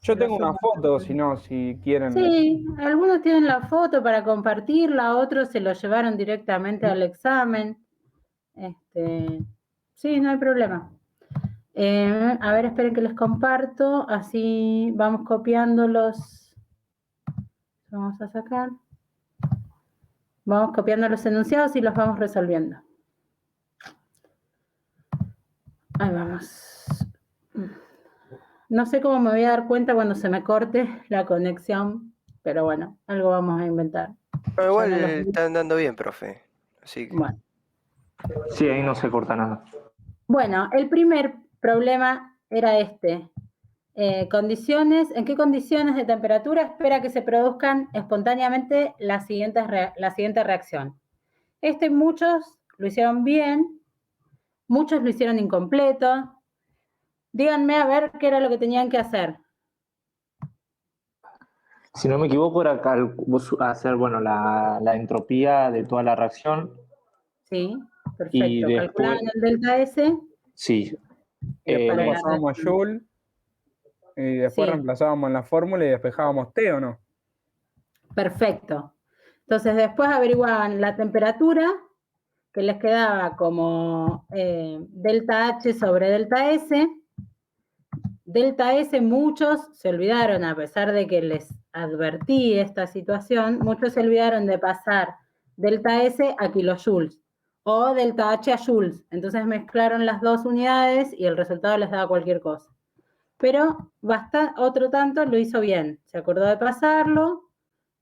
Yo tengo una foto, si no, si quieren. Sí, algunos tienen la foto para compartirla, otros se lo llevaron directamente al examen. Sí, no hay problema. A ver, esperen que les comparto, así vamos copiándolos. Vamos a sacar. Vamos copiando los enunciados y los vamos resolviendo. Ahí vamos. No sé cómo me voy a dar cuenta cuando se me corte la conexión, pero bueno, algo vamos a inventar. No, igual están dando bien, profe. Así que... Bueno. Sí, ahí no se corta nada. Bueno, el primer problema era este. ¿En qué condiciones de temperatura espera que se produzcan espontáneamente la siguiente reacción? Muchos lo hicieron bien, muchos lo hicieron incompleto. Díganme a ver qué era lo que tenían que hacer. Si no me equivoco, era hacer la entropía de toda la reacción. Sí, perfecto. Y después, calculaban el delta S. Sí. Y después pasábamos a Joule. Y después reemplazábamos en la fórmula y despejábamos T, ¿o no? Perfecto. Entonces después averiguaban la temperatura, que les quedaba como delta H sobre delta S. Delta S, muchos se olvidaron, a pesar de que les advertí esta situación, muchos se olvidaron de pasar delta S a kilojoules o delta H a joules. Entonces mezclaron las dos unidades y el resultado les daba cualquier cosa. Pero otro tanto lo hizo bien. Se acordó de pasarlo,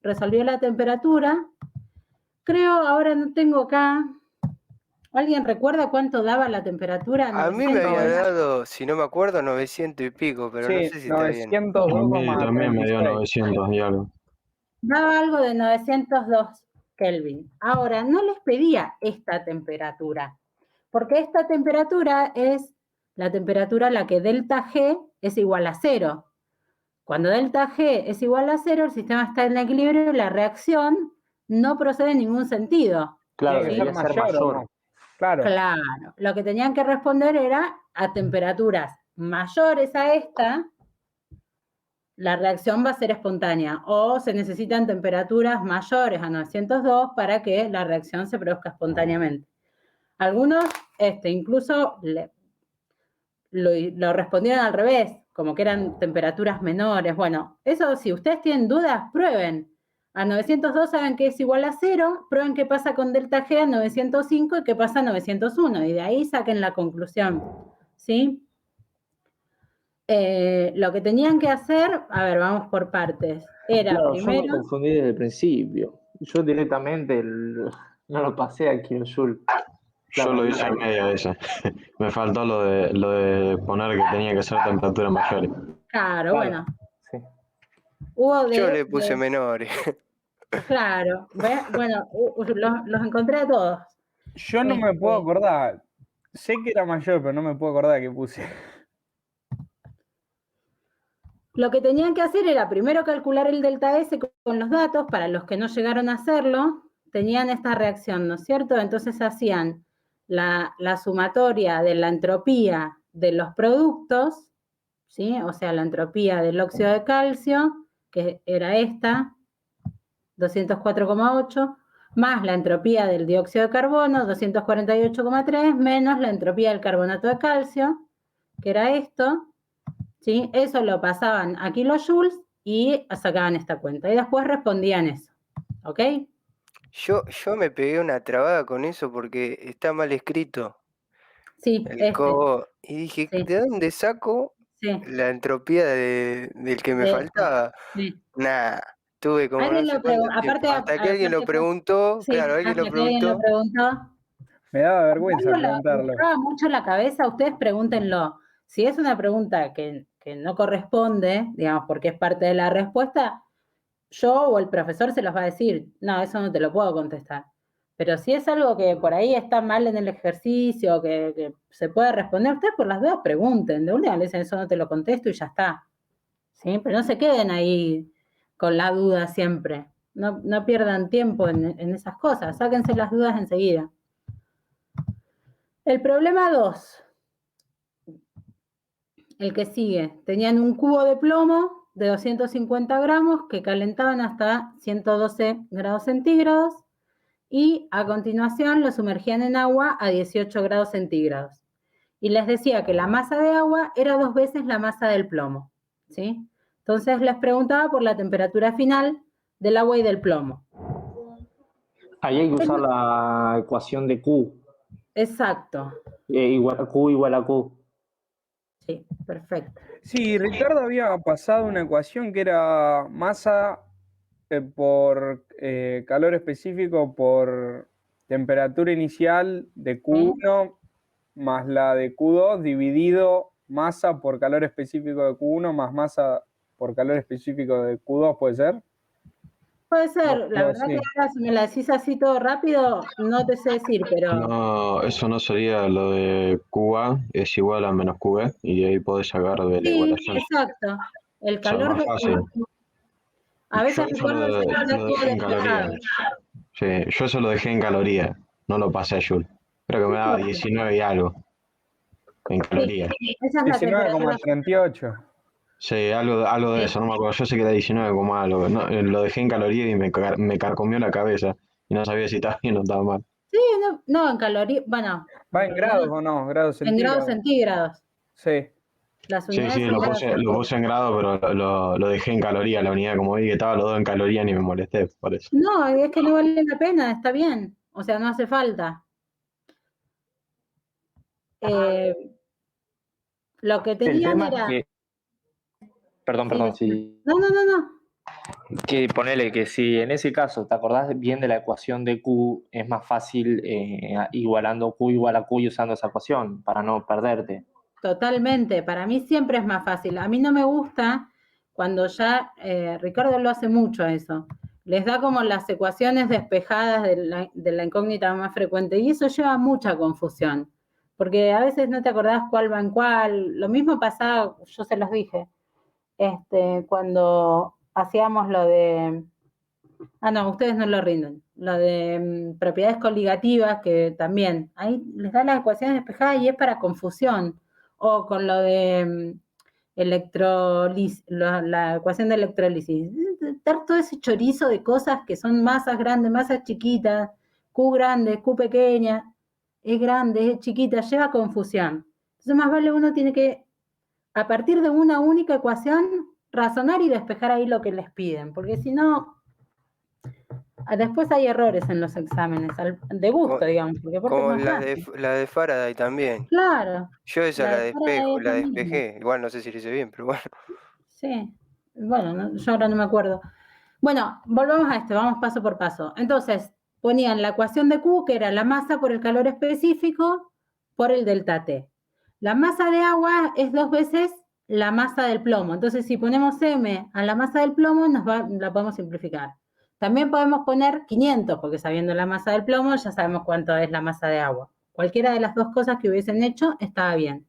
resolvió la temperatura. Creo, ahora no tengo acá... ¿Alguien recuerda cuánto daba la temperatura? A mí me había dado, si no me acuerdo, 900 y pico, pero no sé si está bien. 902,36. También me dio 900 y algo. Daba algo de 902 Kelvin. Ahora, no les pedía esta temperatura, porque esta temperatura es la temperatura a la que delta G es igual a 0. Cuando delta G es igual a 0, el sistema está en equilibrio y la reacción no procede en ningún sentido. Claro, debería ser mayor. Claro, lo que tenían que responder era a temperaturas mayores a esta, la reacción va a ser espontánea, o se necesitan temperaturas mayores a 902 para que la reacción se produzca espontáneamente. Algunos incluso lo respondieron al revés, como que eran temperaturas menores. Bueno, eso si ustedes tienen dudas, prueben. A 902 saben que es igual a 0, prueben qué pasa con delta G a 905 y qué pasa a 901, y de ahí saquen la conclusión, ¿sí? Lo que tenían que hacer, a ver, vamos por partes, era primero... Yo me confundí desde el principio. Yo directamente no lo pasé a kilojoule. Yo lo hice en medio de ese. Me faltó lo de poner que tenía que ser temperaturas mayores. Claro, bueno. Sí. Yo le puse menores. Claro, bueno, los encontré a todos. Yo no me puedo acordar. Sé que era mayor, pero no me puedo acordar qué puse. Lo que tenían que hacer era primero calcular el delta S con los datos. Para los que no llegaron a hacerlo, tenían esta reacción, ¿no es cierto? Entonces hacían la sumatoria de la entropía de los productos, ¿sí? O sea, la entropía del óxido de calcio, que era esta, 204,8, más la entropía del dióxido de carbono, 248,3, menos la entropía del carbonato de calcio, que era esto, ¿sí? Eso lo pasaban a kilojoules y sacaban esta cuenta. Y después respondían eso, ¿ok? Yo me pegué una trabada con eso porque está mal escrito. Sí, y dije, ¿de dónde saco la entropía del que me faltaba? Sí. Nah, tuve como ¿Alguien no sé lo cuánto preguntó? tiempo. Hasta que alguien lo preguntó, Sí, claro, alguien lo preguntó. Me daba vergüenza preguntarlo. Me daba mucho la cabeza, ustedes pregúntenlo. Si es una pregunta que no corresponde, digamos, porque es parte de la respuesta, yo o el profesor se los va a decir, no, eso no te lo puedo contestar. Pero si es algo que por ahí está mal en el ejercicio, que se puede responder, ustedes por las dudas pregunten. De una le dicen, eso no te lo contesto y ya está. ¿Sí? Pero no se queden ahí con la duda siempre. No pierdan tiempo en esas cosas. Sáquense las dudas enseguida. El problema 2. El que sigue. Tenían un cubo de plomo de 250 gramos que calentaban hasta 112 grados centígrados y a continuación lo sumergían en agua a 18 grados centígrados. Y les decía que la masa de agua era 2 veces la masa del plomo, ¿sí? Entonces les preguntaba por la temperatura final del agua y del plomo. Ahí hay que usar la ecuación de Q. Exacto. Q igual a Q. Sí, perfecto. Sí, Ricardo había pasado una ecuación que era masa por calor específico por temperatura inicial de Q1 más la de Q2 dividido masa por calor específico de Q1 más masa por calor específico de Q2, ¿puede ser? Puede ser, la verdad que ahora si me la decís así todo rápido, no te sé decir, pero... No, eso no sería lo de QA, es igual a menos QB, y de ahí podés sacar de la igualación. Exacto. El O sea, calor más fácil. A veces Yo eso recuerdo lo dejé en calorías. Sí, yo eso lo dejé en calorías, no lo pasé a Joule. Creo que me daba 19 y algo en calorías. Esa es la temperatura. 19,38. Sí, algo de eso, no me acuerdo. Yo sé que era 19, algo. No, lo dejé en calorías y me carcomió la cabeza. Y no sabía si estaba bien o estaba mal. Sí, no, en calorías, bueno. ¿Va en grados o no? ¿Grados centígrados? En grados centígrados. Sí. Las unidades Sí, lo puse en grado, pero lo dejé en calorías, la unidad. Como vi que estaba los dos en calorías, ni me molesté por eso. No, es que no vale la pena, está bien. O sea, no hace falta. Lo que tenían era... Perdón, sí. No. Que ponele que si en ese caso te acordás bien de la ecuación de Q, es más fácil igualando Q igual a Q y usando esa ecuación para no perderte. Totalmente, para mí siempre es más fácil. A mí no me gusta cuando ya, Ricardo lo hace mucho eso, les da como las ecuaciones despejadas de la incógnita más frecuente y eso lleva mucha confusión, porque a veces no te acordás cuál va en cuál. Lo mismo pasaba, yo se los dije, cuando hacíamos lo de... no, ustedes no lo rinden. Lo de propiedades coligativas, que también, ahí les da las ecuaciones despejadas y es para confusión. O con lo de electrolisis, la ecuación de electrólisis. Dar todo ese chorizo de cosas que son masas grandes, masas chiquitas, Q grande, Q pequeña, es grande, es chiquita, lleva confusión. Entonces más vale uno tiene que, a partir de una única ecuación, razonar y despejar ahí lo que les piden, porque si no... Después hay errores en los exámenes, de gusto, digamos. Porque como la de Faraday también. Claro. Yo esa la despejé. Igual no sé si lo hice bien, pero bueno. Sí, bueno, yo ahora no me acuerdo. Bueno, volvamos a esto, vamos paso por paso. Entonces, ponían la ecuación de Q, que era la masa por el calor específico, por el delta T. La masa de agua es 2 veces la masa del plomo. Entonces, si ponemos M a la masa del plomo, la podemos simplificar. También podemos poner 500, porque sabiendo la masa del plomo ya sabemos cuánto es la masa de agua. Cualquiera de las dos cosas que hubiesen hecho estaba bien.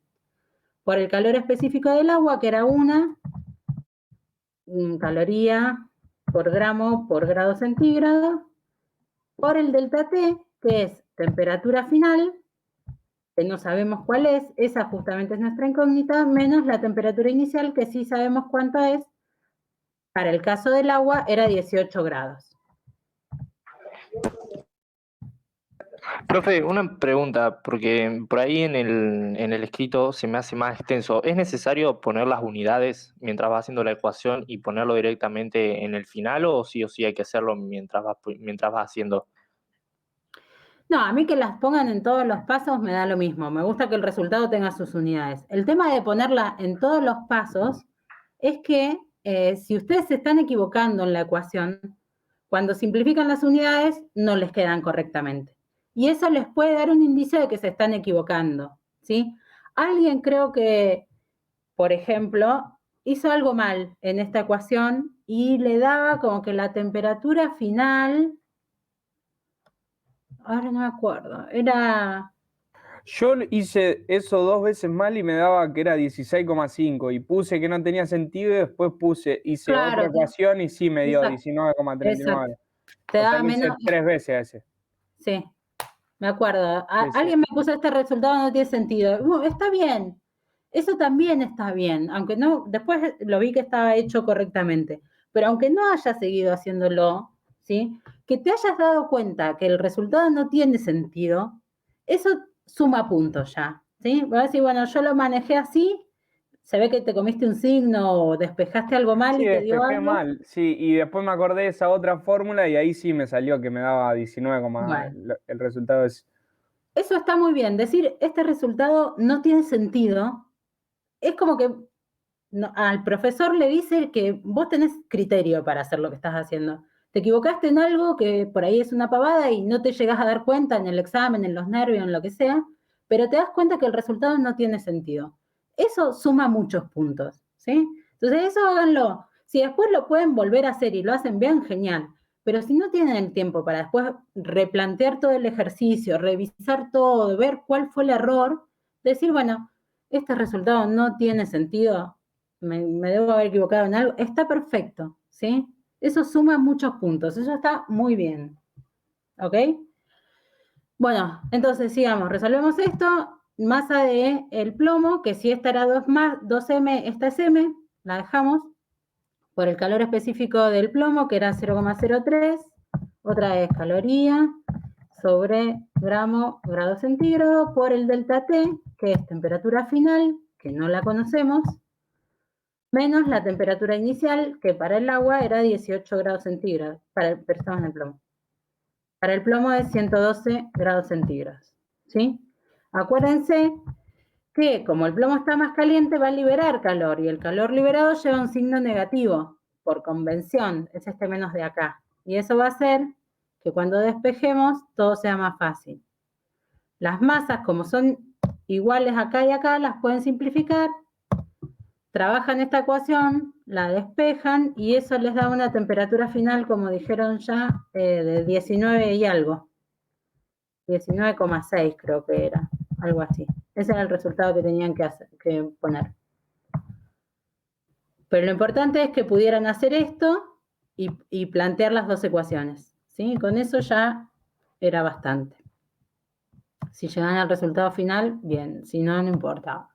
Por el calor específico del agua, que era 1 caloría por gramo por grado centígrado, por el delta T, que es temperatura final, que no sabemos cuál es, esa justamente es nuestra incógnita, menos la temperatura inicial, que sí sabemos cuánto es. Para el caso del agua era 18 grados. Profe, una pregunta, porque por ahí en el escrito se me hace más extenso. ¿Es necesario poner las unidades mientras vas haciendo la ecuación y ponerlo directamente en el final o sí hay que hacerlo mientras vas haciendo? No, a mí que las pongan en todos los pasos me da lo mismo. Me gusta que el resultado tenga sus unidades. El tema de ponerla en todos los pasos es que si ustedes se están equivocando en la ecuación, cuando simplifican las unidades no les quedan correctamente. Y eso les puede dar un indicio de que se están equivocando, ¿sí? Alguien creo que, por ejemplo, hizo algo mal en esta ecuación y le daba como que la temperatura final... Ahora no me acuerdo, era... Yo hice eso 2 veces mal y me daba que era 16,5 y puse que no tenía sentido y después hice otra ecuación y sí me dio 19,39. Te daba menos... 3 veces ese. Sí, me acuerdo. Alguien me puso este resultado, no tiene sentido. Está bien. Eso también está bien, aunque no, después lo vi que estaba hecho correctamente, pero aunque no hayas seguido haciéndolo, ¿sí? Que te hayas dado cuenta que el resultado no tiene sentido, eso suma puntos ya, ¿sí? Vas a decir, bueno, yo lo manejé así, se ve que te comiste un signo o despejaste algo mal Sí, y te dio despejé algo. mal, sí, y después me acordé de esa otra fórmula y ahí sí me salió que me daba 19, Bueno. el resultado es... Eso está muy bien, decir este resultado no tiene sentido, es como que al profesor le dice que vos tenés criterio para hacer lo que estás haciendo. Te equivocaste en algo que por ahí es una pavada y no te llegás a dar cuenta en el examen, en los nervios, en lo que sea, pero te das cuenta que el resultado no tiene sentido. Eso suma muchos puntos, ¿sí? Entonces eso háganlo. Si después lo pueden volver a hacer y lo hacen bien, genial. Pero si no tienen el tiempo para después replantear todo el ejercicio, revisar todo, ver cuál fue el error, decir, bueno, este resultado no tiene sentido, me debo haber equivocado en algo, está perfecto, ¿sí? Eso suma muchos puntos, eso está muy bien, ¿ok? Bueno, entonces sigamos, resolvemos esto, masa de el plomo, que si esta era 2M, esta es M, la dejamos, por el calor específico del plomo, que era 0,03, otra vez caloría sobre grado centígrado, por el delta T, que es temperatura final, que no la conocemos, menos la temperatura inicial, que para el agua era 18 grados centígrados, estamos en el plomo. Para el plomo es 112 grados centígrados, ¿sí? Acuérdense que como el plomo está más caliente va a liberar calor, y el calor liberado lleva un signo negativo, por convención, es este menos de acá. Y eso va a hacer que cuando despejemos todo sea más fácil. Las masas, como son iguales acá y acá, las pueden simplificar, trabajan esta ecuación, la despejan y eso les da una temperatura final, como dijeron ya, de 19 y algo. 19,6 creo que era, algo así. Ese era el resultado que tenían que poner. Pero lo importante es que pudieran hacer esto y plantear las dos ecuaciones, ¿sí? Con eso ya era bastante. Si llegan al resultado final, bien, si no, no importa.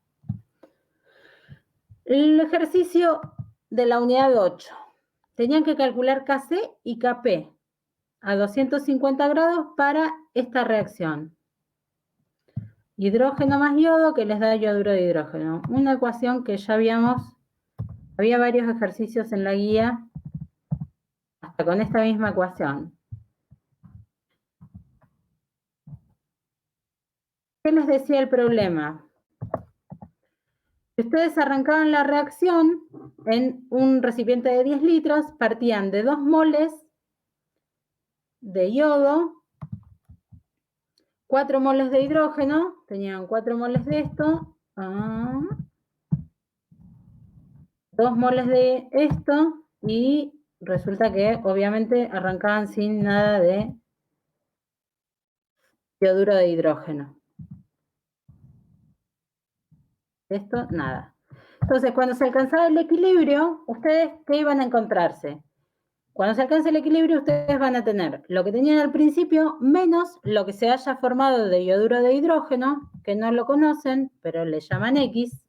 El ejercicio de la unidad 8. Tenían que calcular Kc y Kp a 250 grados para esta reacción. Hidrógeno más yodo, que les da yoduro de hidrógeno. Una ecuación que ya había varios ejercicios en la guía, hasta con esta misma ecuación. ¿Qué les decía el problema? Si ustedes arrancaban la reacción en un recipiente de 10 litros, partían de 2 moles de yodo, 4 moles de hidrógeno, tenían 4 moles de esto, 2 moles de esto, y resulta que obviamente arrancaban sin nada de yoduro de hidrógeno. Esto, nada. Entonces, cuando se alcanzaba el equilibrio, ¿ustedes qué iban a encontrarse? Cuando se alcance el equilibrio, ustedes van a tener lo que tenían al principio, menos lo que se haya formado de yoduro de hidrógeno, que no lo conocen, pero le llaman X.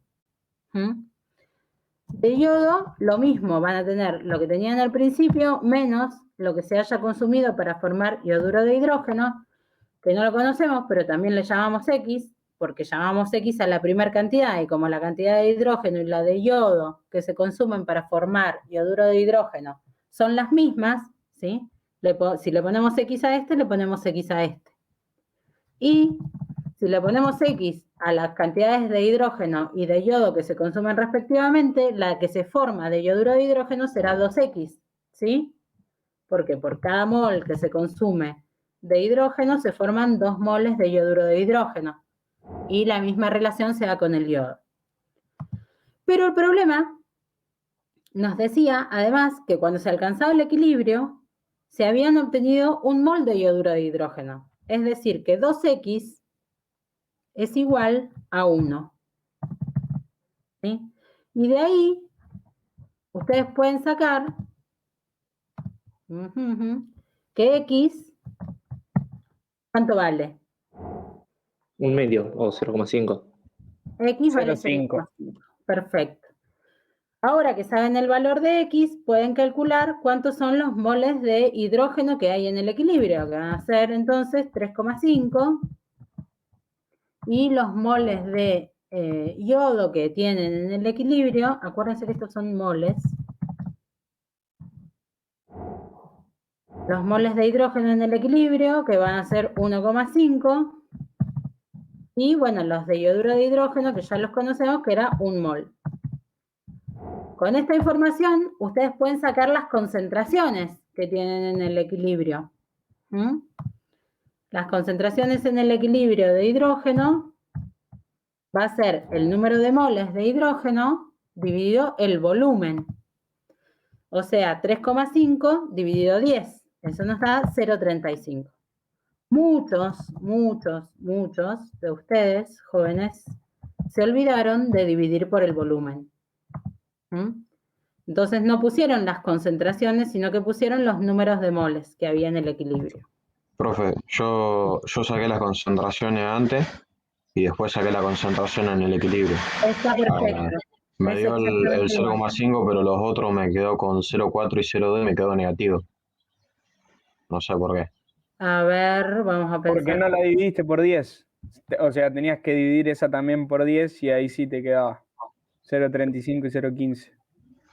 De yodo, lo mismo, van a tener lo que tenían al principio, menos lo que se haya consumido para formar yoduro de hidrógeno, que no lo conocemos, pero también le llamamos X, porque llamamos X a la primera cantidad, y como la cantidad de hidrógeno y la de yodo que se consumen para formar yoduro de hidrógeno son las mismas, ¿sí? Si le ponemos X a este, le ponemos X a este. Y si le ponemos X a las cantidades de hidrógeno y de yodo que se consumen respectivamente, la que se forma de yoduro de hidrógeno será 2X, ¿sí? Porque por cada mol que se consume de hidrógeno se forman 2 moles de yoduro de hidrógeno. Y la misma relación se da con el yodo. Pero el problema nos decía, además, que cuando se alcanzaba el equilibrio, se habían obtenido 1 mol de yoduro de hidrógeno. Es decir, que 2X es igual a 1. ¿Sí? Y de ahí, ustedes pueden sacar que X, ¿cuánto vale? 1/2 o 0,5. X vale 0,5. Perfecto. Ahora que saben el valor de X, pueden calcular cuántos son los moles de hidrógeno que hay en el equilibrio, que van a ser entonces 3,5. Y los moles de yodo que tienen en el equilibrio, acuérdense que estos son moles. Los moles de hidrógeno en el equilibrio, que van a ser 1,5. Y bueno, los de yoduro de hidrógeno, que ya los conocemos, que era 1 mol. Con esta información, ustedes pueden sacar las concentraciones que tienen en el equilibrio. Las concentraciones en el equilibrio de hidrógeno va a ser el número de moles de hidrógeno dividido el volumen. O sea, 3,5 dividido 10. Eso nos da 0,35. Muchos de ustedes, jóvenes, se olvidaron de dividir por el volumen. Entonces no pusieron las concentraciones, sino que pusieron los números de moles que había en el equilibrio. Profe, yo saqué las concentraciones antes y después saqué la concentración en el equilibrio. Está perfecto. Me dio el 0,5, pero los otros me quedó con 0,4 y 0,2 y me quedó negativo. No sé por qué. A ver, vamos a pensar. ¿Por qué no la dividiste por 10? O sea, tenías que dividir esa también por 10 y ahí sí te quedaba 0,35 y 0,15.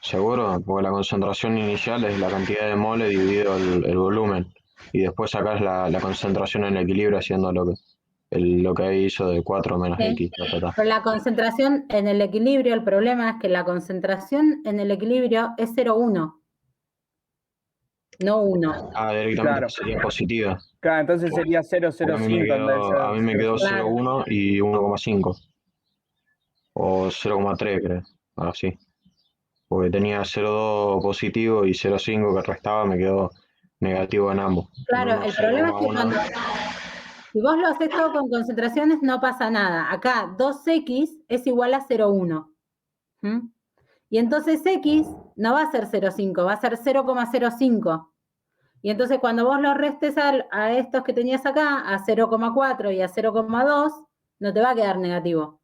¿Seguro? Porque la concentración inicial es la cantidad de mole dividido el volumen. Y después sacás la concentración en equilibrio haciendo lo que ahí hizo de 4 menos X. Pero la concentración en el equilibrio, el problema es que la concentración en el equilibrio es 0,1. No 1. Ah, directamente sería positiva. Claro, entonces sería 0,05. A mí me quedó 0,1 y 1,5. O 0,3 creo. Así. Porque tenía 0,2 positivo y 0,5 que restaba, me quedó negativo en ambos. Claro, el problema es que si vos lo haces todo con concentraciones no pasa nada. Acá 2x es igual a 0,1. Y entonces x no va a ser 0,5, va a ser 0,05. Y entonces cuando vos lo restes a estos que tenías acá, a 0,4 y a 0,2, no te va a quedar negativo.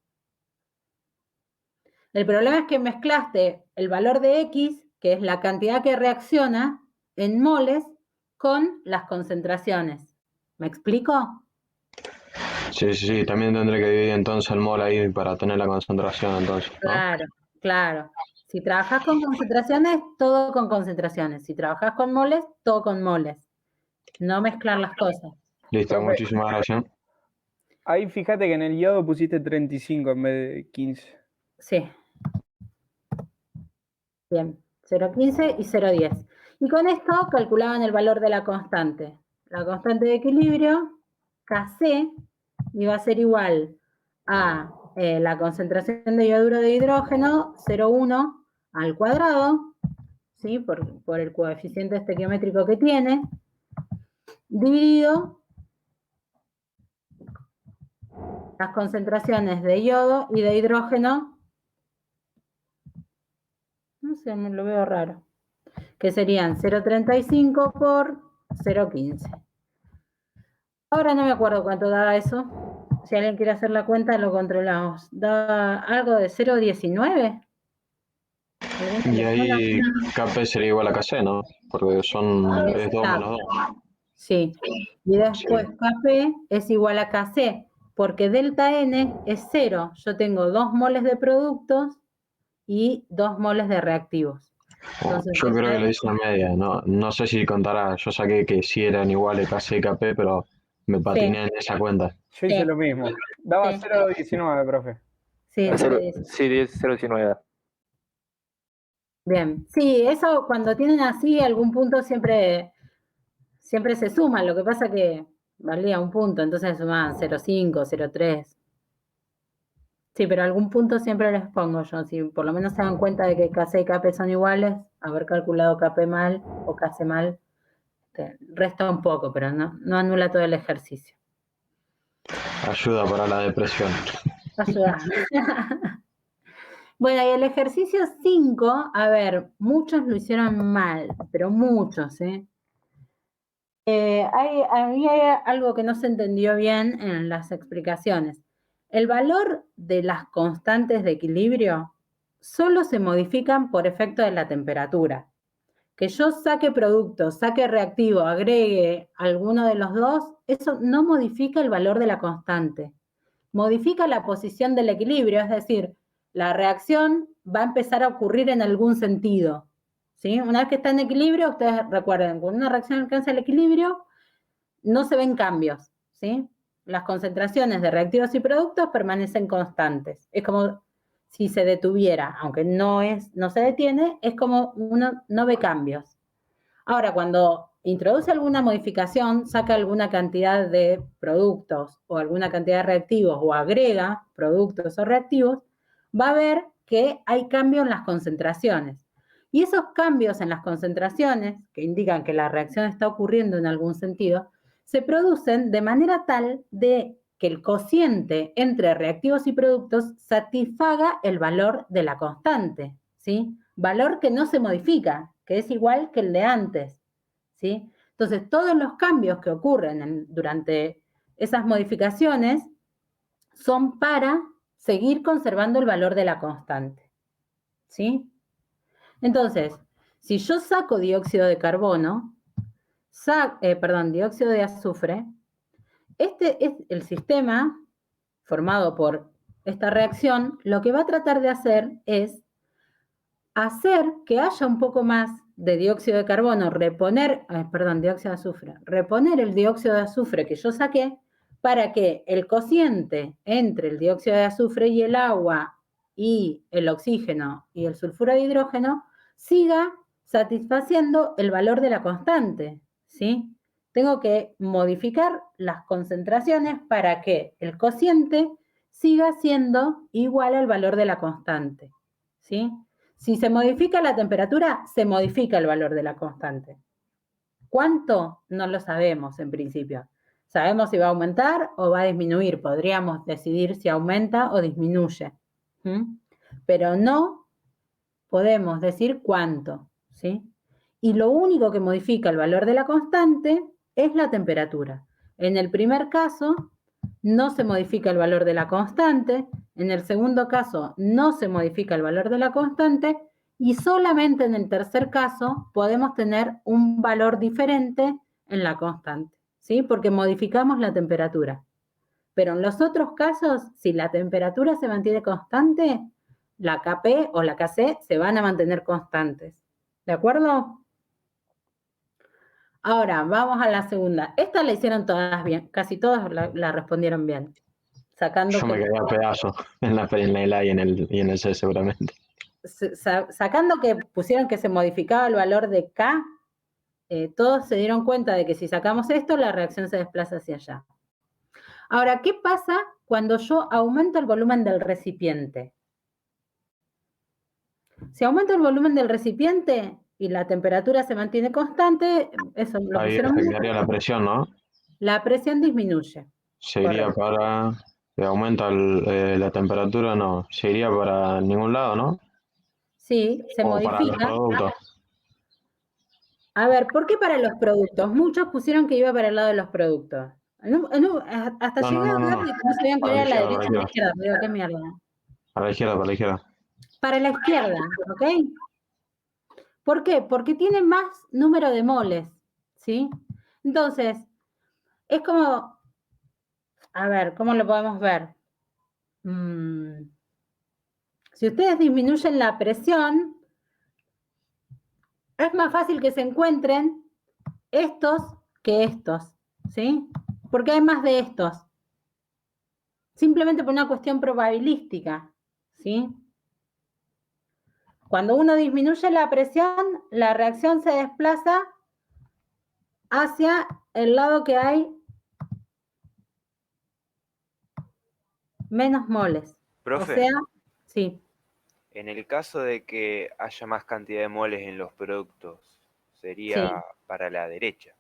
El problema es que mezclaste el valor de X, que es la cantidad que reacciona en moles, con las concentraciones. ¿Me explico? Sí, también tendré que dividir entonces el mol ahí para tener la concentración entonces, ¿no? Claro. Si trabajas con concentraciones, todo con concentraciones. Si trabajas con moles, todo con moles. No mezclar las cosas. Listo, muchísimas gracias. Ahí fíjate que en el yodo pusiste 35 en vez de 15. Sí. Bien, 0,15 y 0,10. Y con esto calculaban el valor de la constante. La constante de equilibrio, Kc, iba a ser igual a la concentración de yoduro de hidrógeno, 0,1 al cuadrado, ¿sí? por el coeficiente estequiométrico que tiene, dividido las concentraciones de yodo y de hidrógeno, no sé, me lo veo raro, que serían 0,35 por 0,15. Ahora no me acuerdo cuánto daba eso. Si alguien quiere hacer la cuenta, lo controlamos. ¿Da algo de 0,19? Y ahí Kp sería igual a Kc, ¿no? Porque es 2 menos 2. Sí. Y después Kp es igual a Kc, porque delta N es 0. Yo tengo 2 moles de productos y 2 moles de reactivos. Entonces, yo creo que lo hice una media, no sé si contará. Yo saqué que sí eran iguales Kc y Kp, pero me patiné en esa cuenta. Yo hice lo mismo. Daba 0,19, profe. Sí, 0,19. Bien. Sí, eso cuando tienen así algún punto siempre se suma. Lo que pasa que valía un punto, entonces sumaban 0,5, 0,3. Sí, pero algún punto siempre les pongo yo. Si por lo menos se dan cuenta de que Kc y Kp son iguales, haber calculado Kp mal o Kc mal, resta un poco, pero no anula todo el ejercicio. Ayuda para la depresión. Ayuda. Bueno, y el ejercicio 5, a ver, muchos lo hicieron mal, pero muchos, ¿eh? A mí hay algo que no se entendió bien en las explicaciones. El valor de las constantes de equilibrio solo se modifican por efecto de la temperatura. Que yo saque producto, saque reactivo, agregue alguno de los dos, eso no modifica el valor de la constante. Modifica la posición del equilibrio, es decir, la reacción va a empezar a ocurrir en algún sentido. ¿Sí? Una vez que está en equilibrio, ustedes recuerden, cuando una reacción alcanza el equilibrio, no se ven cambios. ¿Sí? Las concentraciones de reactivos y productos permanecen constantes. Es como si se detuviera, aunque no se detiene, es como uno no ve cambios. Ahora, cuando introduce alguna modificación, saca alguna cantidad de productos o alguna cantidad de reactivos o agrega productos o reactivos, va a ver que hay cambios en las concentraciones. Y esos cambios en las concentraciones, que indican que la reacción está ocurriendo en algún sentido, se producen de manera tal de que el cociente entre reactivos y productos satisfaga el valor de la constante, ¿sí? Valor que no se modifica, que es igual que el de antes, ¿sí? Entonces, todos los cambios que ocurren durante esas modificaciones son para seguir conservando el valor de la constante, ¿sí? Entonces, si yo saco dióxido de carbono, dióxido de azufre, este es el sistema formado por esta reacción, lo que va a tratar de hacer es hacer que haya un poco más de dióxido de carbono, dióxido de azufre, reponer el dióxido de azufre que yo saqué para que el cociente entre el dióxido de azufre y el agua y el oxígeno y el sulfuro de hidrógeno siga satisfaciendo el valor de la constante, ¿sí? Tengo que modificar las concentraciones para que el cociente siga siendo igual al valor de la constante, ¿sí? Si se modifica la temperatura, se modifica el valor de la constante. ¿Cuánto? No lo sabemos en principio. Sabemos si va a aumentar o va a disminuir. Podríamos decidir si aumenta o disminuye. Pero no podemos decir cuánto, ¿sí? Y lo único que modifica el valor de la constante es la temperatura. En el primer caso, no se modifica el valor de la constante. En el segundo caso, no se modifica el valor de la constante. Y solamente en el tercer caso podemos tener un valor diferente en la constante, ¿sí? Porque modificamos la temperatura. Pero en los otros casos, si la temperatura se mantiene constante, la Kp o la Kc se van a mantener constantes. ¿De acuerdo? Ahora, vamos a la segunda. Esta la hicieron todas bien, casi todas la respondieron bien. Sacando Yo me quedé a pedazos en la A y en el C seguramente. Sacando que pusieron que se modificaba el valor de K, todos se dieron cuenta de que si sacamos esto, la reacción se desplaza hacia allá. Ahora, ¿qué pasa cuando yo aumento el volumen del recipiente? Si aumento el volumen del recipiente y la temperatura se mantiene constante, eso lo Ahí pusieron bien. afectaría la presión, ¿no? La presión disminuye. Seguiría para... aumenta la temperatura, no. Seguiría para ningún lado, ¿no? Sí, se o para los modifica. productos. A ver, ¿por qué para los productos? Muchos pusieron que iba para el lado de los productos. Hasta llegué a ver que no sabían cuál era la derecha y la izquierda. Digo, qué mierda. Para la izquierda. Para la izquierda, ¿ok? ¿Por qué? Porque tiene más número de moles, ¿sí? Entonces, es como, a ver, ¿cómo lo podemos ver? Si ustedes disminuyen la presión, es más fácil que se encuentren estos que estos, ¿sí? Porque hay más de estos. Simplemente por una cuestión probabilística, ¿sí? Cuando uno disminuye la presión, la reacción se desplaza hacia el lado que hay menos moles. Profe, o sea, sí. en el caso de que haya más cantidad de moles en los productos, sería para la derecha.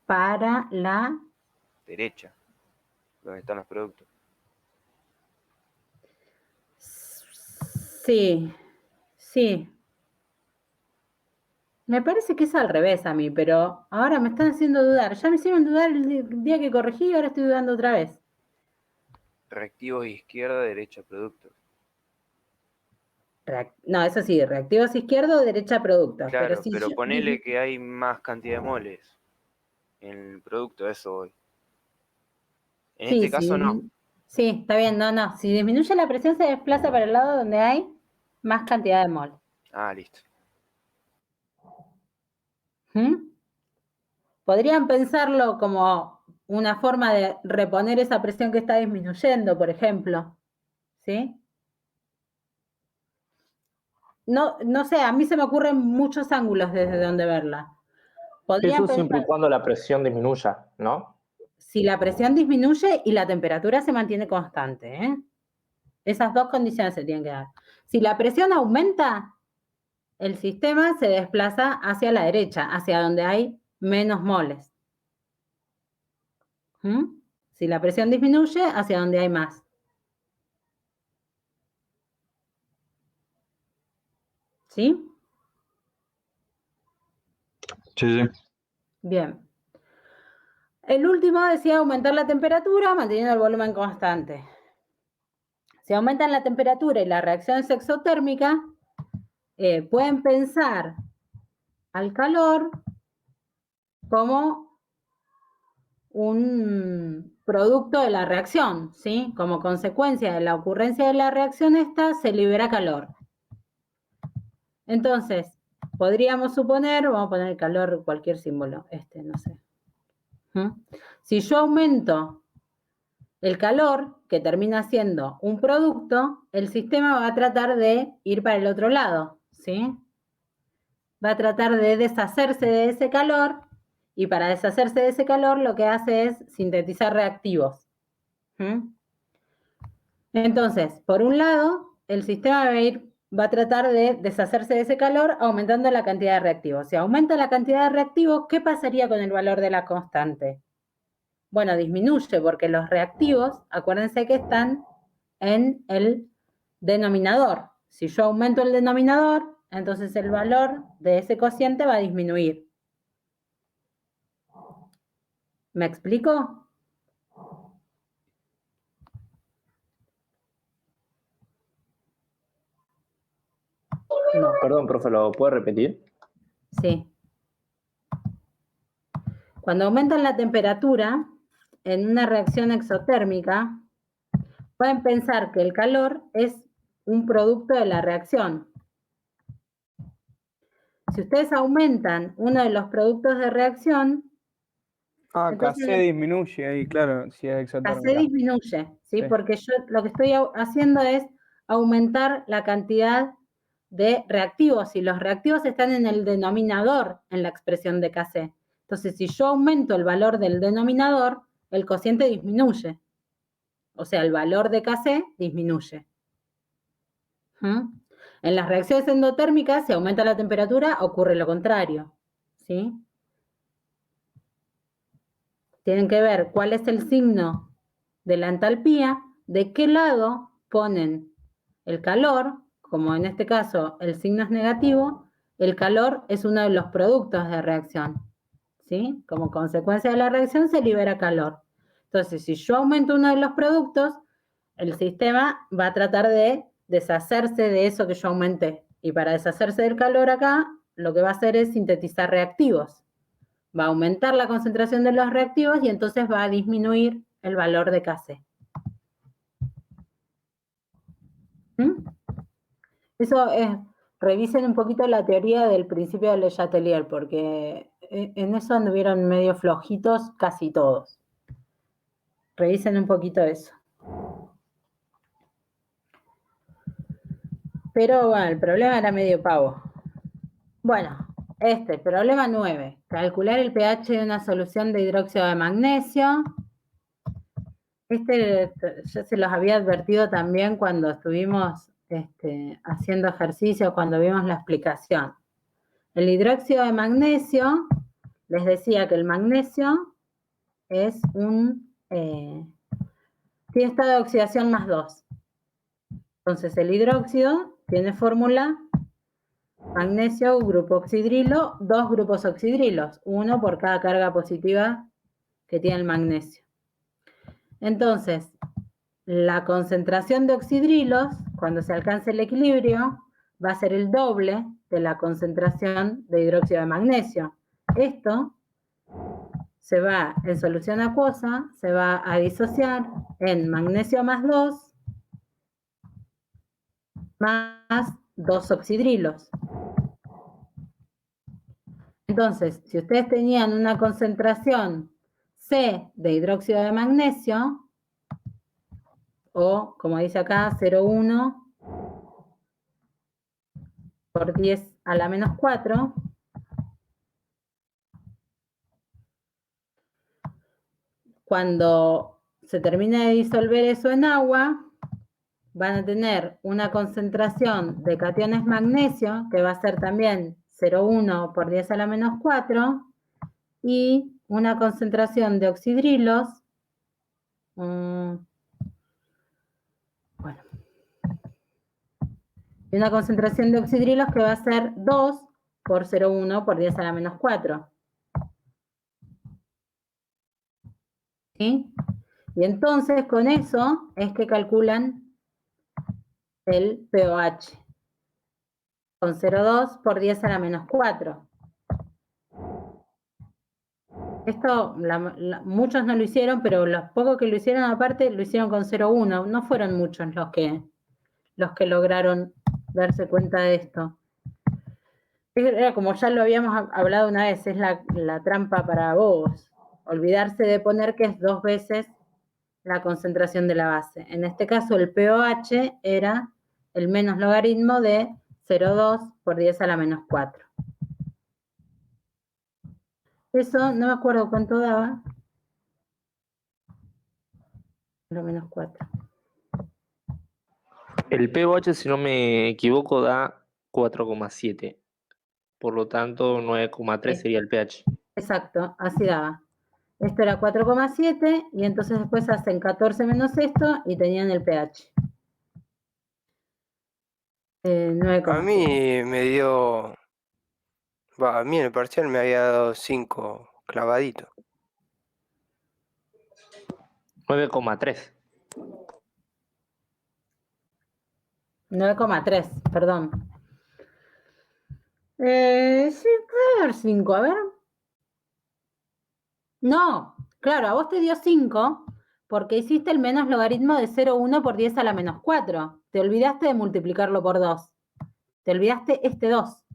Para la derecha, donde están los productos. Sí. Me parece que es al revés a mí, pero ahora me están haciendo dudar. Ya me hicieron dudar el día que corregí y ahora estoy dudando otra vez. Reactivos izquierda, derecha, productos. No, eso sí, reactivos izquierdo, derecha productos. Claro, pero si pero yo- ponele que hay más cantidad de moles en el producto, eso voy. En Sí, este caso no. sí, está bien, no. Si disminuye la presión se desplaza para el lado donde hay más cantidad de mol. Ah, listo. ¿Mm? Podrían pensarlo como una forma de reponer esa presión que está disminuyendo, por ejemplo. ¿Sí? No sé, a mí se me ocurren muchos ángulos desde donde verla. Podrían Eso siempre y pensar, cuando la presión disminuya, ¿no? si la presión disminuye y la temperatura se mantiene constante, ¿eh? Esas dos condiciones se tienen que dar. Si la presión aumenta, el sistema se desplaza hacia la derecha, hacia donde hay menos moles. ¿Mm? Si la presión disminuye, hacia donde hay más. ¿Sí? Sí, sí. Bien. El último decía aumentar la temperatura manteniendo el volumen constante. Si aumentan la temperatura y la reacción es exotérmica, pueden pensar al calor como un producto de la reacción, ¿sí? Como consecuencia de la ocurrencia de la reacción esta, se libera calor. Entonces, podríamos suponer, vamos a poner el calor, cualquier símbolo, no sé. Si yo aumento el calor, que termina siendo un producto, el sistema va a tratar de ir para el otro lado, ¿sí? Va a tratar de deshacerse de ese calor y para deshacerse de ese calor lo que hace es sintetizar reactivos. Entonces, por un lado, el sistema va a tratar de deshacerse de ese calor aumentando la cantidad de reactivos. Si aumenta la cantidad de reactivos, ¿qué pasaría con el valor de la constante? Bueno, disminuye porque los reactivos, acuérdense que están en el denominador. Si yo aumento el denominador, entonces el valor de ese cociente va a disminuir. ¿Me explico? No. Perdón, profe, ¿lo puede repetir? Sí. Cuando aumentan la temperatura en una reacción exotérmica, pueden pensar que el calor es un producto de la reacción. Si ustedes aumentan uno de los productos de reacción, Entonces, Kc disminuye ahí, claro, si es exotérmica. Kc disminuye, ¿sí? Porque yo lo que estoy haciendo es aumentar la cantidad de reactivos y los reactivos están en el denominador en la expresión de Kc. Entonces, si yo aumento el valor del denominador, el cociente disminuye. O sea, el valor de Kc disminuye. En las reacciones endotérmicas, si aumenta la temperatura, ocurre lo contrario, ¿sí? Tienen que ver cuál es el signo de la entalpía, de qué lado ponen el calor, como en este caso el signo es negativo, el calor es uno de los productos de reacción, ¿sí? Como consecuencia de la reacción se libera calor. Entonces, si yo aumento uno de los productos, el sistema va a tratar de deshacerse de eso que yo aumenté. Y para deshacerse del calor acá, lo que va a hacer es sintetizar reactivos. Va a aumentar la concentración de los reactivos y entonces va a disminuir el valor de Kc. Eso es, revisen un poquito la teoría del principio de Le Chatelier, porque en eso anduvieron medio flojitos casi todos. Revisen un poquito eso. Pero bueno, el problema era medio pavo. Bueno, problema 9. Calcular el pH de una solución de hidróxido de magnesio. Ya se los había advertido también cuando estuvimos haciendo ejercicio, cuando vimos la explicación. El hidróxido de magnesio, les decía que el magnesio es tiene estado de oxidación +2. Entonces el hidróxido tiene fórmula magnesio, grupo oxidrilo, 2 grupos oxidrilos, 1 por cada carga positiva que tiene el magnesio. Entonces, la concentración de oxidrilos, cuando se alcance el equilibrio, va a ser el doble de la concentración de hidróxido de magnesio. Esto se va en solución acuosa, se va a disociar en magnesio más 2 más 2 oxidrilos. Entonces, si ustedes tenían una concentración C de hidróxido de magnesio, o como dice acá, 0,1 por 10 a la menos 4, cuando se termine de disolver eso en agua, van a tener una concentración de cationes magnesio, que va a ser también 0,1 por 10 a la menos 4, y una concentración de oxidrilos, y una concentración de oxidrilos que va a ser 2 por 0,1 por 10 a la menos 4. ¿Sí? Y entonces con eso es que calculan el pOH, con 0,2 por 10 a la menos 4. Esto muchos no lo hicieron, pero los pocos que lo hicieron aparte lo hicieron con 0,1. No fueron muchos los que lograron darse cuenta de esto. Era como ya lo habíamos hablado una vez, es la trampa para bobos. Olvidarse de poner que es 2 veces la concentración de la base. En este caso el pOH era el menos logaritmo de 0,2 por 10 a la menos 4. Eso no me acuerdo cuánto daba. Lo menos 4. El pOH, si no me equivoco, da 4,7. Por lo tanto, 9,3 sería el pH. Exacto, así daba. Esto era 4,7 y entonces después hacen 14 menos esto y tenían el pH. 9,7. A mí me dio... a mí en el parcial me había dado 5 clavaditos. 9,3. 9,3, perdón. Sí, puede haber 5, a ver. No, claro, a vos te dio 5 porque hiciste el menos logaritmo de 0,1 por 10 a la menos 4. Te olvidaste de multiplicarlo por 2. Te olvidaste este 2.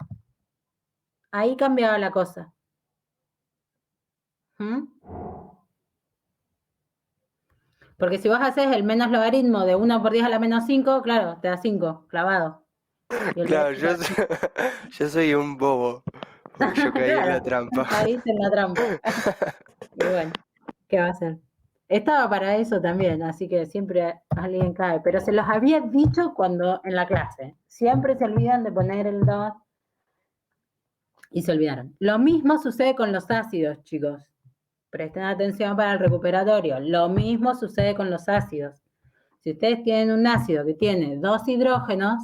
Ahí cambiaba la cosa. Porque si vos haces el menos logaritmo de 1 por 10 a la menos 5, claro, te da 5, clavado. Claro, yo soy un bobo, porque yo caí en la trampa. Caíste en la trampa. Y bueno, ¿qué va a hacer? Estaba para eso también, así que siempre alguien cae. Pero se los había dicho cuando en la clase. Siempre se olvidan de poner el 2 y se olvidaron. Lo mismo sucede con los ácidos, chicos. Presten atención para el recuperatorio. Lo mismo sucede con los ácidos. Si ustedes tienen un ácido que tiene 2 hidrógenos,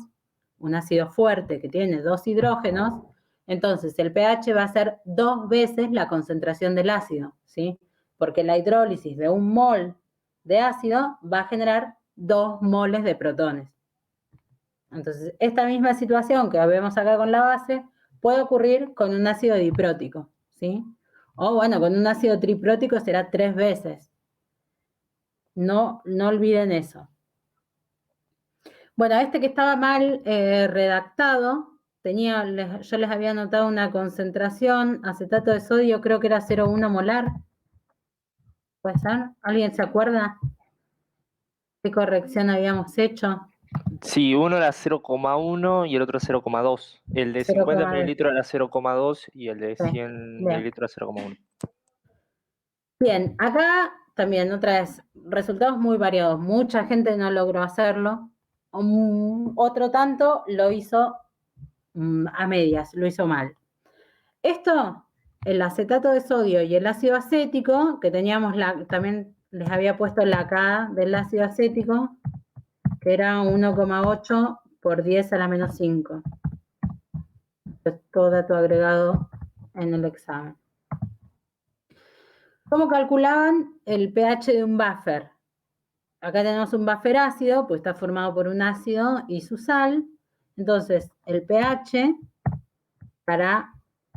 un ácido fuerte que tiene 2 hidrógenos, entonces el pH va a ser 2 veces la concentración del ácido, ¿sí? Porque la hidrólisis de 1 mol de ácido va a generar 2 moles de protones. Entonces, esta misma situación que vemos acá con la base puede ocurrir con un ácido diprótico, ¿sí? O bueno, con un ácido triprótico será 3 veces. No olviden eso. Bueno, este que estaba mal redactado, yo les había anotado una concentración, acetato de sodio, creo que era 0,1 molar. ¿Puede ser? ¿Alguien se acuerda qué corrección habíamos hecho? Sí, uno era 0,1 y el otro 0,2. El de 50 mililitros era 0,2 y el de 100 mililitros era 0,1. Bien, acá también otra vez, resultados muy variados. Mucha gente no logró hacerlo. Otro tanto lo hizo a medias, lo hizo mal. Esto, el acetato de sodio y el ácido acético, que teníamos, también les había puesto la K del ácido acético, que era 1,8 por 10 a la menos 5. es todo dato agregado en el examen. ¿Cómo calculaban el pH de un buffer? Acá tenemos un buffer ácido, pues está formado por un ácido y su sal. Entonces, el pH para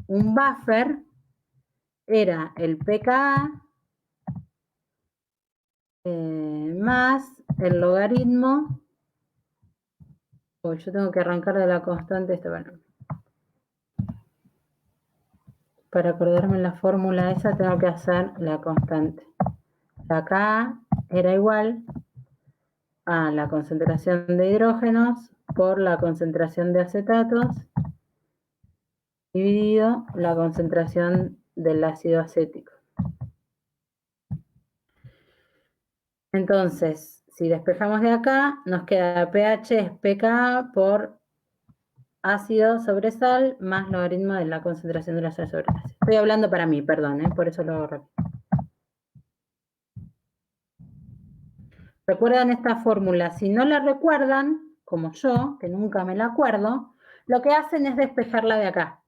un buffer era el pKa más el logaritmo. Yo tengo que arrancar de la constante esta, bueno. Para acordarme la fórmula esa tengo que hacer la constante. La Ka era igual a la concentración de hidrógenos por la concentración de acetatos dividido la concentración del ácido acético. Entonces, si despejamos de acá, nos queda pH es pKa por ácido sobre sal más logaritmo de la concentración de la sal sobre ácido. Estoy hablando para mí, perdón, por eso lo hago rápido. ¿Recuerdan esta fórmula? Si no la recuerdan, como yo, que nunca me la acuerdo, lo que hacen es despejarla de acá.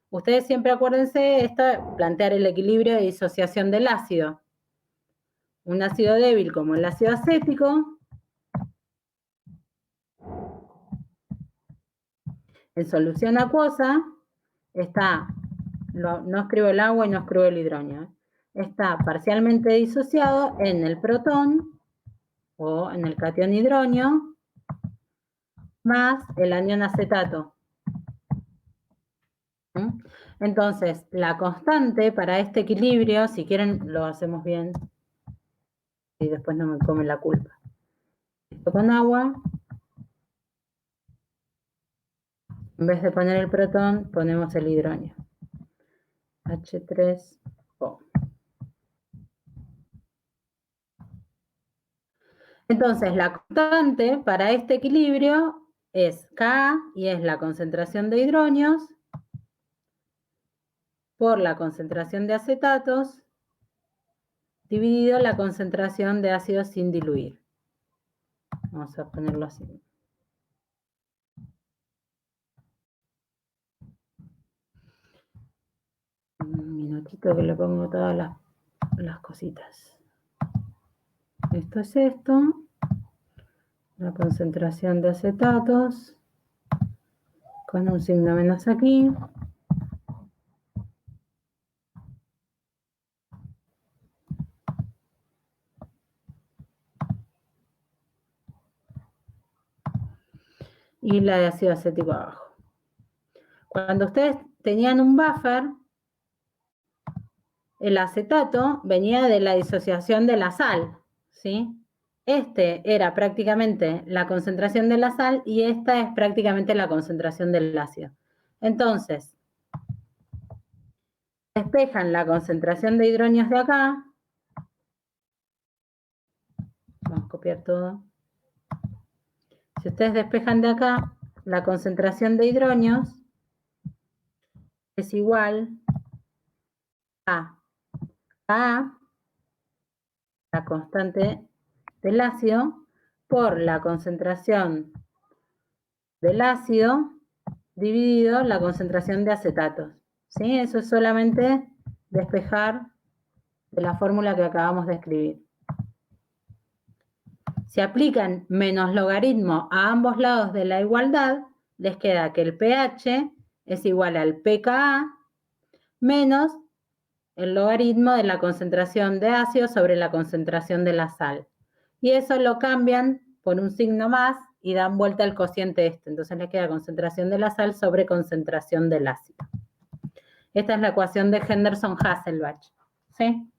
Ustedes siempre acuérdense esto, plantear el equilibrio de disociación del ácido. Un ácido débil como el ácido acético, en solución acuosa, está, no escribo el agua y no escribo el hidrógeno, está parcialmente disociado en el protón o en el catión hidrógeno más el anión acetato. Entonces, la constante para este equilibrio, si quieren lo hacemos bien y después no me comen la culpa. Esto con agua. En vez de poner el protón, ponemos el hidrógeno. H3O. Entonces, la constante para este equilibrio es Ka, y es la concentración de hidrógenos por la concentración de acetatos dividido la concentración de ácidos sin diluir. Vamos a ponerlo así. Un minutito que le pongo todas las cositas. Esto es esto. La concentración de acetatos con un signo menos aquí. Y la de ácido acético abajo. Cuando ustedes tenían un buffer, el acetato venía de la disociación de la sal, ¿sí? Este era prácticamente la concentración de la sal y esta es prácticamente la concentración del ácido. Entonces, despejan la concentración de hidrógenos de acá. Vamos a copiar todo. Si ustedes despejan de acá, la concentración de hidrógenos es igual a la constante del ácido, por la concentración del ácido dividido la concentración de acetatos. ¿Sí? Eso es solamente despejar de la fórmula que acabamos de escribir. Si aplican menos logaritmo a ambos lados de la igualdad, les queda que el pH es igual al pKa menos el logaritmo de la concentración de ácido sobre la concentración de la sal. Y eso lo cambian por un signo más y dan vuelta al cociente este. Entonces les queda concentración de la sal sobre concentración del ácido. Esta es la ecuación de Henderson-Hasselbalch. ¿Sí?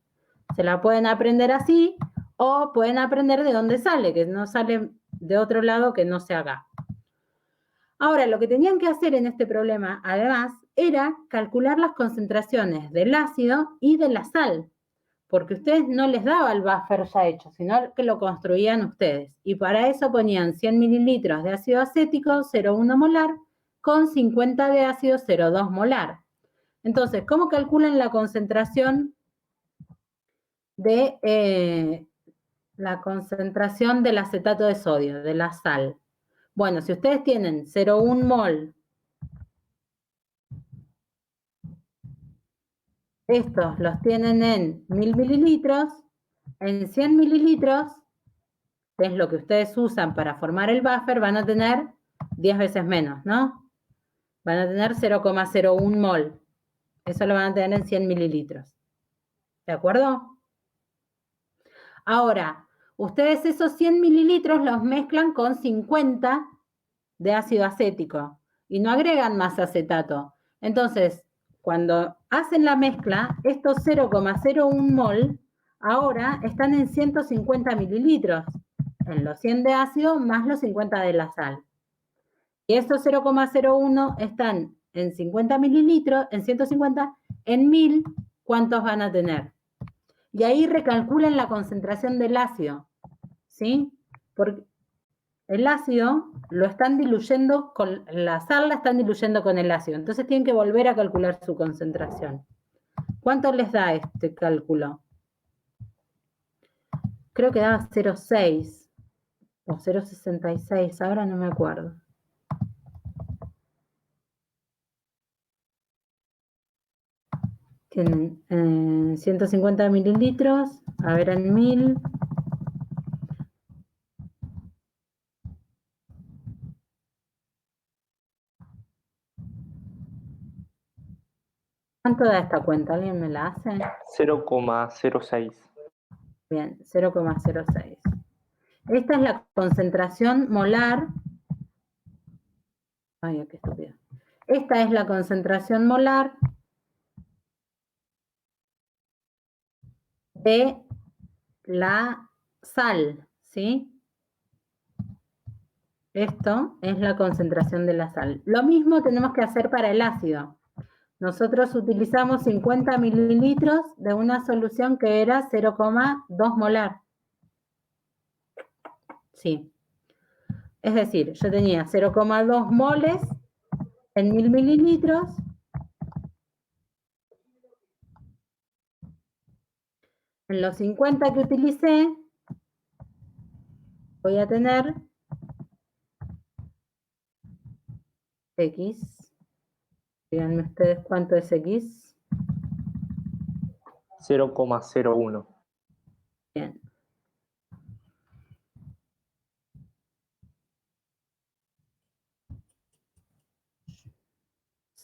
Se la pueden aprender así o pueden aprender de dónde sale, que no sale de otro lado que no se haga. Ahora, lo que tenían que hacer en este problema, además, era calcular las concentraciones del ácido y de la sal, porque ustedes no les daba el buffer ya hecho, sino que lo construían ustedes. Y para eso ponían 100 mililitros de ácido acético, 0,1 molar, con 50 de ácido, 0,2 molar. Entonces, ¿cómo calculan la concentración del acetato de sodio, de la sal? Bueno, si ustedes tienen 0,1 mol estos los tienen en 1000 mililitros, en 100 mililitros, que es lo que ustedes usan para formar el buffer, van a tener 10 veces menos, ¿no? Van a tener 0,01 mol. Eso lo van a tener en 100 mililitros. ¿De acuerdo? Ahora, ustedes esos 100 mililitros los mezclan con 50 de ácido acético y no agregan más acetato. Entonces, cuando hacen la mezcla, estos 0,01 mol ahora están en 150 mililitros, en los 100 de ácido más los 50 de la sal. Y estos 0,01 están en 50 mililitros, en 150, en 1000, ¿cuántos van a tener? Y ahí recalculen la concentración del ácido, ¿sí? Porque el ácido lo están diluyendo con la sal, la están diluyendo con el ácido. Entonces tienen que volver a calcular su concentración. ¿Cuánto les da este cálculo? Creo que daba 0,6 o 0,66, ahora no me acuerdo. Tienen 150 mililitros, a ver en 1000. ¿Cuánto da esta cuenta? ¿Alguien me la hace? 0,06. Bien, 0,06. Esta es la concentración molar. Ay, qué estúpido. Esta es la concentración molar de la sal, ¿sí? Esto es la concentración de la sal. Lo mismo tenemos que hacer para el ácido. Nosotros utilizamos 50 mililitros de una solución que era 0,2 molar. Sí. Es decir, yo tenía 0,2 moles en 1000 mililitros. En los 50 que utilicé, voy a tener X. Díganme ustedes cuánto es X. 0,01. Bien.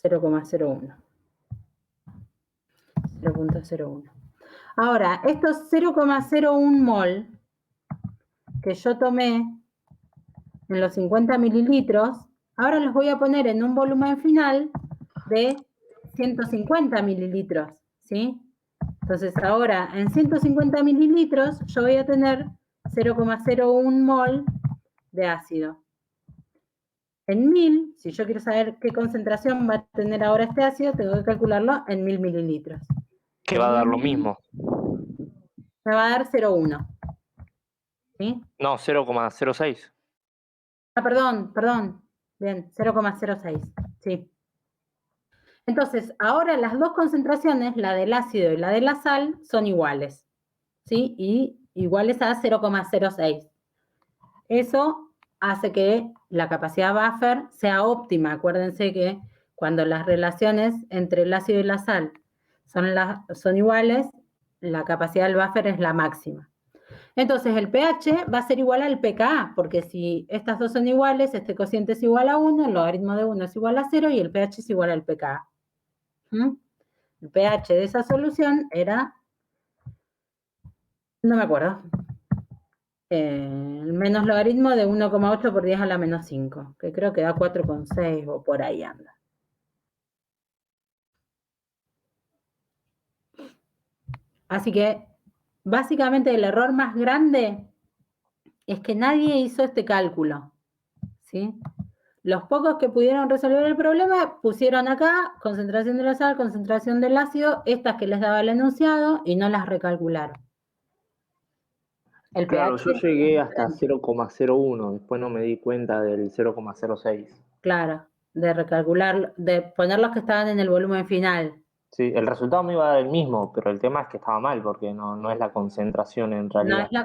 .01. Ahora, estos 0,01 mol que yo tomé en los 50 mililitros, ahora los voy a poner en un volumen final de 150 mililitros, ¿sí? Entonces ahora en 150 mililitros yo voy a tener 0,01 mol de ácido. En 1000, si yo quiero saber qué concentración va a tener ahora este ácido, tengo que calcularlo en 1000 mililitros. Que va a dar lo mismo. Me va a dar 0,1. ¿Sí? No, 0,06. Ah, perdón. Bien, 0,06. Sí. Entonces, ahora las dos concentraciones, la del ácido y la de la sal, son iguales. ¿Sí? Y iguales a 0,06. Eso hace que la capacidad buffer sea óptima. Acuérdense que cuando las relaciones entre el ácido y la sal son iguales, la capacidad del buffer es la máxima. Entonces el pH va a ser igual al pKa, porque si estas dos son iguales, este cociente es igual a 1, el logaritmo de 1 es igual a 0 y el pH es igual al pKa. El pH de esa solución era, no me acuerdo, el menos logaritmo de 1,8 por 10 a la menos 5, que creo que da 4,6 o por ahí anda. Así que, básicamente, el error más grande es que nadie hizo este cálculo, ¿sí? Los pocos que pudieron resolver el problema pusieron acá concentración de la sal, concentración del ácido, estas que les daba el enunciado, y no las recalcularon. El Claro, pH yo llegué hasta 0,01, después no me di cuenta del 0,06. Claro, de recalcular, de poner los que estaban en el volumen final. Sí, el resultado me iba a dar el mismo, pero el tema es que estaba mal, porque no es la concentración en No realidad. es la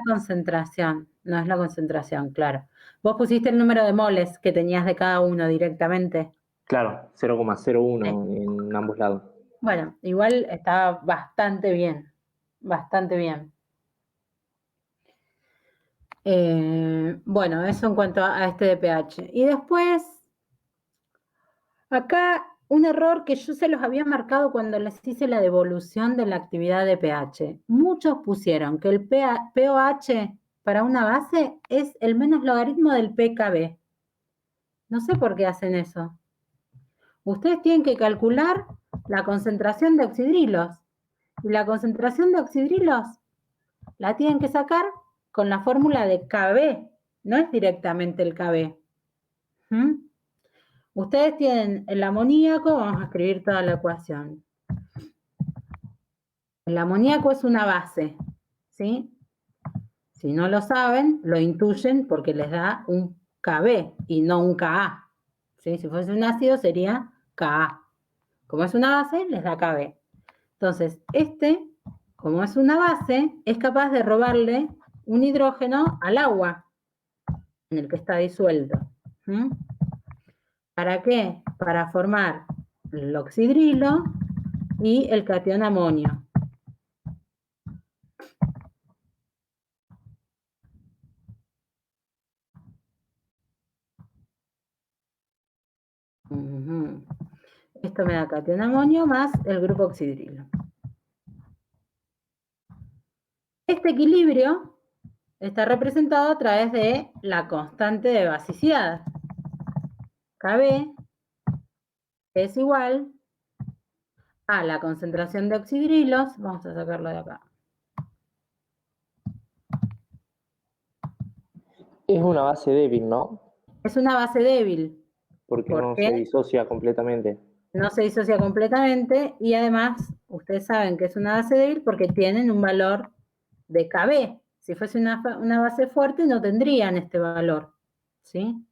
concentración, claro. Vos pusiste el número de moles que tenías de cada uno directamente. Claro, 0,01 en ambos lados. Bueno, igual está bastante bien, bastante bien. Bueno, eso en cuanto a este de pH. Y después, acá un error que yo se los había marcado cuando les hice la devolución de la actividad de pH. Muchos pusieron que el pOH para una base es el menos logaritmo del pKb. No sé por qué hacen eso. Ustedes tienen que calcular la concentración de oxidrilos. Y la concentración de oxidrilos la tienen que sacar con la fórmula de Kb. No es directamente el Kb. Ustedes tienen el amoníaco, vamos a escribir toda la ecuación. El amoníaco es una base, ¿sí? Si no lo saben, lo intuyen porque les da un Kb y no un Ka. ¿Sí? Si fuese un ácido sería Ka. Como es una base, les da Kb. Entonces, como es una base, es capaz de robarle un hidrógeno al agua en el que está disuelto. ¿Para qué? Para formar el oxidrilo y el catión amonio. Esto me da catión amonio más el grupo oxidrilo. Este equilibrio está representado a través de la constante de basicidad. Kb es igual a la concentración de oxidrilos, vamos a sacarlo de acá. Es una base débil, ¿no? Es una base débil. Porque ¿Por no qué? se disocia completamente. No se disocia completamente y además ustedes saben que es una base débil porque tienen un valor de Kb. Si fuese una base fuerte no tendrían este valor, ¿sí?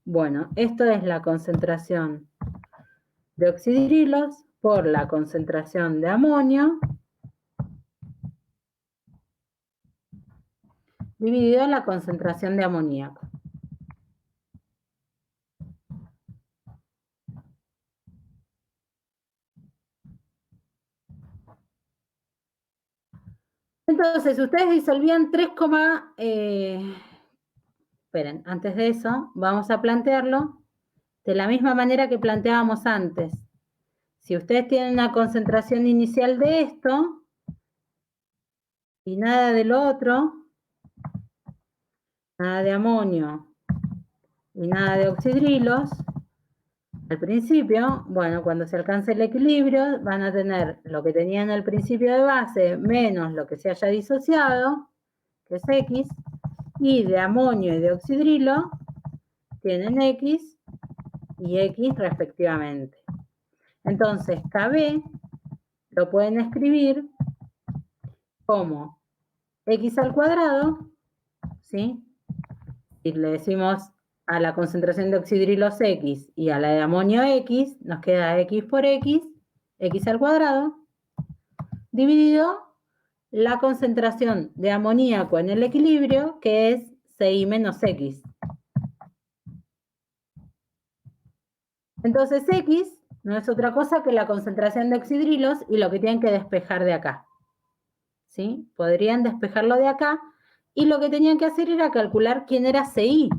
Bueno, esto es la concentración de oxidrilos por la concentración de amonio dividido en la concentración de amoníaco. Entonces, ustedes disolvían 3, esperen, antes de eso, vamos a plantearlo de la misma manera que planteábamos antes. Si ustedes tienen una concentración inicial de esto y nada del otro, nada de amonio y nada de oxidrilos, al principio, bueno, cuando se alcance el equilibrio, van a tener lo que tenían al principio de base menos lo que se haya disociado, que es X, y de amonio y de oxidrilo tienen X y X respectivamente. Entonces, Kb lo pueden escribir como X al cuadrado, ¿sí? Y le decimos a la concentración de oxidrilos X y a la de amonio X, nos queda X por X, X al cuadrado, dividido la concentración de amoníaco en el equilibrio, que es CI menos X. Entonces X no es otra cosa que la concentración de oxidrilos y lo que tienen que despejar de acá. ¿Sí? Podrían despejarlo de acá y lo que tenían que hacer era calcular quién era CI.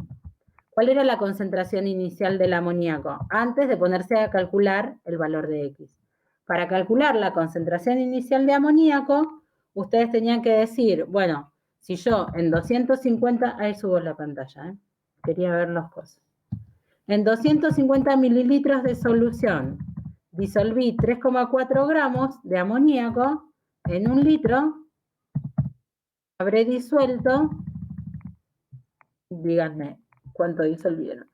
¿Cuál era la concentración inicial del amoníaco? Antes de ponerse a calcular el valor de X. Para calcular la concentración inicial de amoníaco, ustedes tenían que decir, bueno, si yo en 250, ahí subo la pantalla, quería ver las cosas. En 250 mililitros de solución, disolví 3,4 gramos de amoníaco en 1 litro, habré disuelto, díganme, ¿cuánto disolvieron?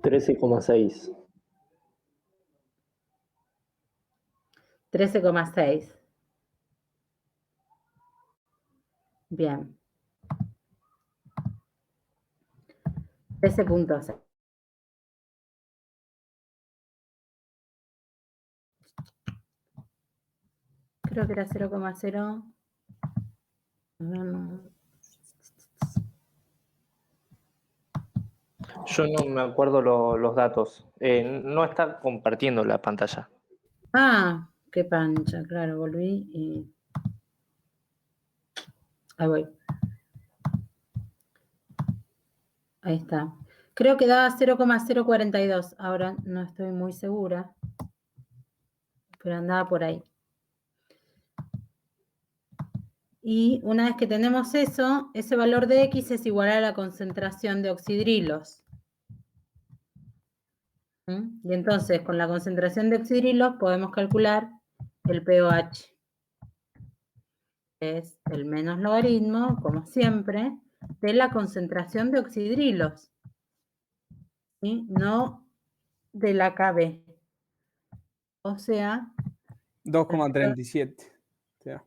$13,6. 13,6. Bien. 13,6. Creo que era 0,0. Yo no me acuerdo los datos. No está compartiendo la pantalla. Ah, qué pancha, claro, volví y... Ahí voy. Ahí está. Creo que daba 0,042. Ahora no estoy muy segura, pero andaba por ahí. Y una vez que tenemos eso, ese valor de X es igual a la concentración de oxidrilos. Y entonces, con la concentración de oxidrilos podemos calcular el pOH. Es el menos logaritmo, como siempre, de la concentración de oxidrilos. ¿Sí? No de la KB. O sea, 2,37. O sea,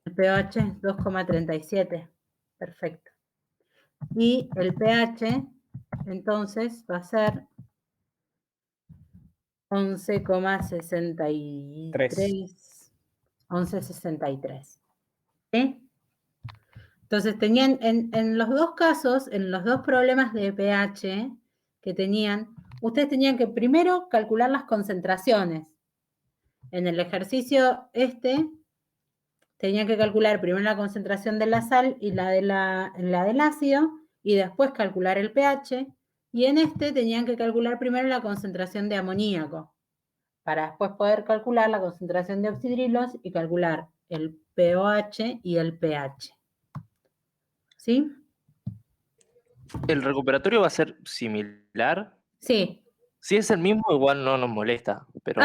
el pH es 2,37. Perfecto. Y el pH, entonces, va a ser 11,63. 11,63. ¿Sí? Entonces, tenían en los dos casos, en los dos problemas de pH que tenían, ustedes tenían que primero calcular las concentraciones. En el ejercicio tenían que calcular primero la concentración de la sal y la del ácido, y después calcular el pH, y en este tenían que calcular primero la concentración de amoníaco, para después poder calcular la concentración de oxidrilos y calcular el pOH y el pH. ¿Sí? ¿El recuperatorio va a ser similar? Sí. Si es el mismo, igual no nos molesta, pero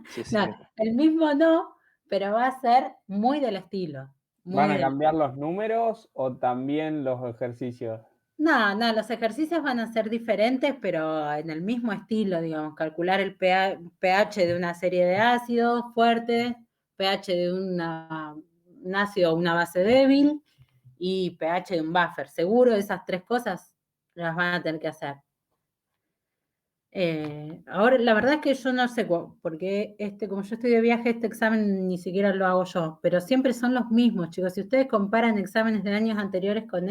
si es el No, mismo. el mismo no, pero va a ser muy del estilo. ¿van a cambiar los números o también los ejercicios? No, los ejercicios van a ser diferentes, pero en el mismo estilo, digamos, calcular el pH de una serie de ácidos fuertes, pH de un ácido o una base débil y pH de un buffer. Seguro esas tres cosas las van a tener que hacer. Ahora, la verdad es que yo no sé, porque como yo estoy de viaje, este examen ni siquiera lo hago yo, pero siempre son los mismos, chicos. Si ustedes comparan exámenes de años anteriores con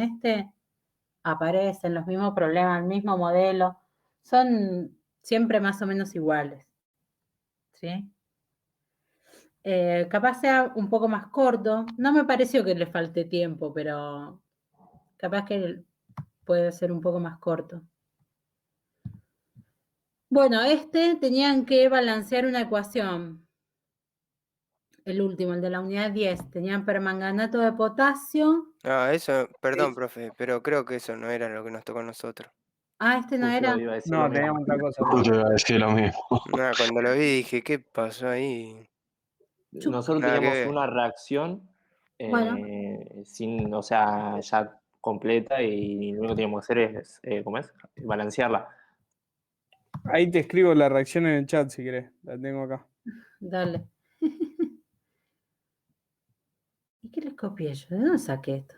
aparecen los mismos problemas, el mismo modelo, son siempre más o menos iguales. ¿Sí? Capaz sea un poco más corto, no me pareció que le falte tiempo, pero capaz que puede ser un poco más corto. Bueno, tenían que balancear una ecuación. El último, el de la unidad 10, tenían permanganato de potasio. Ah, eso, perdón, profe, pero creo que eso no era lo que nos tocó a nosotros. Ah, no Justo era. iba a decir lo No, mismo. teníamos otra cosa. Justo iba a decir lo mismo. Nada, cuando lo vi dije, ¿qué pasó ahí? Nosotros Nada que teníamos ver. una reacción Bueno, sin, o sea, ya completa y lo único que teníamos que hacer es, ¿cómo es? Balancearla. Ahí te escribo la reacción en el chat si querés. La tengo acá. dale. ¿Y qué les copié yo? ¿De dónde saqué esto?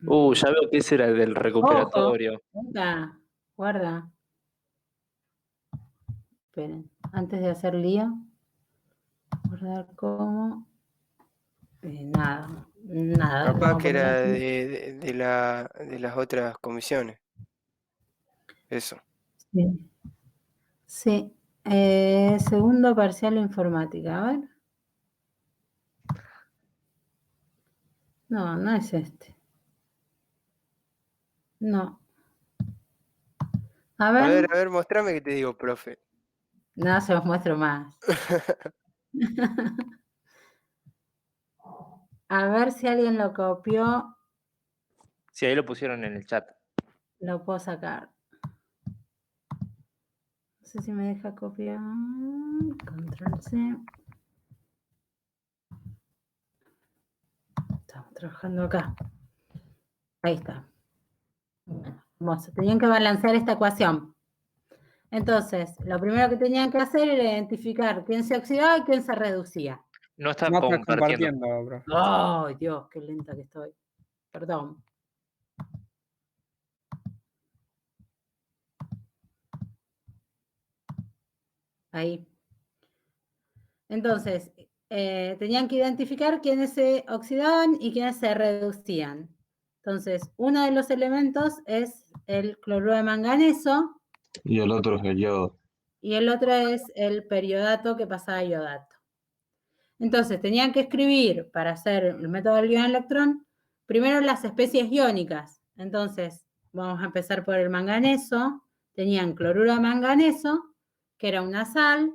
Ya veo que ese era el del Ojo, recuperatorio. venga, guarda. Esperen, antes de hacer lío, guardar como. Nada. Capaz Vamos a que poner era aquí. de las otras comisiones. Eso. Sí. Sí. Segundo parcial de informática, a ver. No, no es este. No. A ver. A ver, mostrame que te digo, profe. No, se los muestro más. A ver si alguien lo copió. Sí, ahí lo pusieron en el chat. Lo puedo sacar. No sé si me deja copiar. Control C. Estamos trabajando acá. Ahí está. Bueno, hermoso. Tenían que balancear esta ecuación. Entonces, lo primero que tenían que hacer era identificar quién se oxidaba y quién se reducía. No está No estás compartiendo. compartiendo, bro. ¡Ay, Dios, qué lenta que estoy! Perdón. Ahí. Entonces, tenían que identificar quiénes se oxidaban y quiénes se reducían. Entonces, uno de los elementos es el cloruro de manganeso Y el otro es el yodo. y el otro es el periodato que pasaba a iodato. Entonces, tenían que escribir, para hacer el método del ion-electrón, primero las especies iónicas. Entonces, vamos a empezar por el manganeso. Tenían cloruro de manganeso, que era una sal.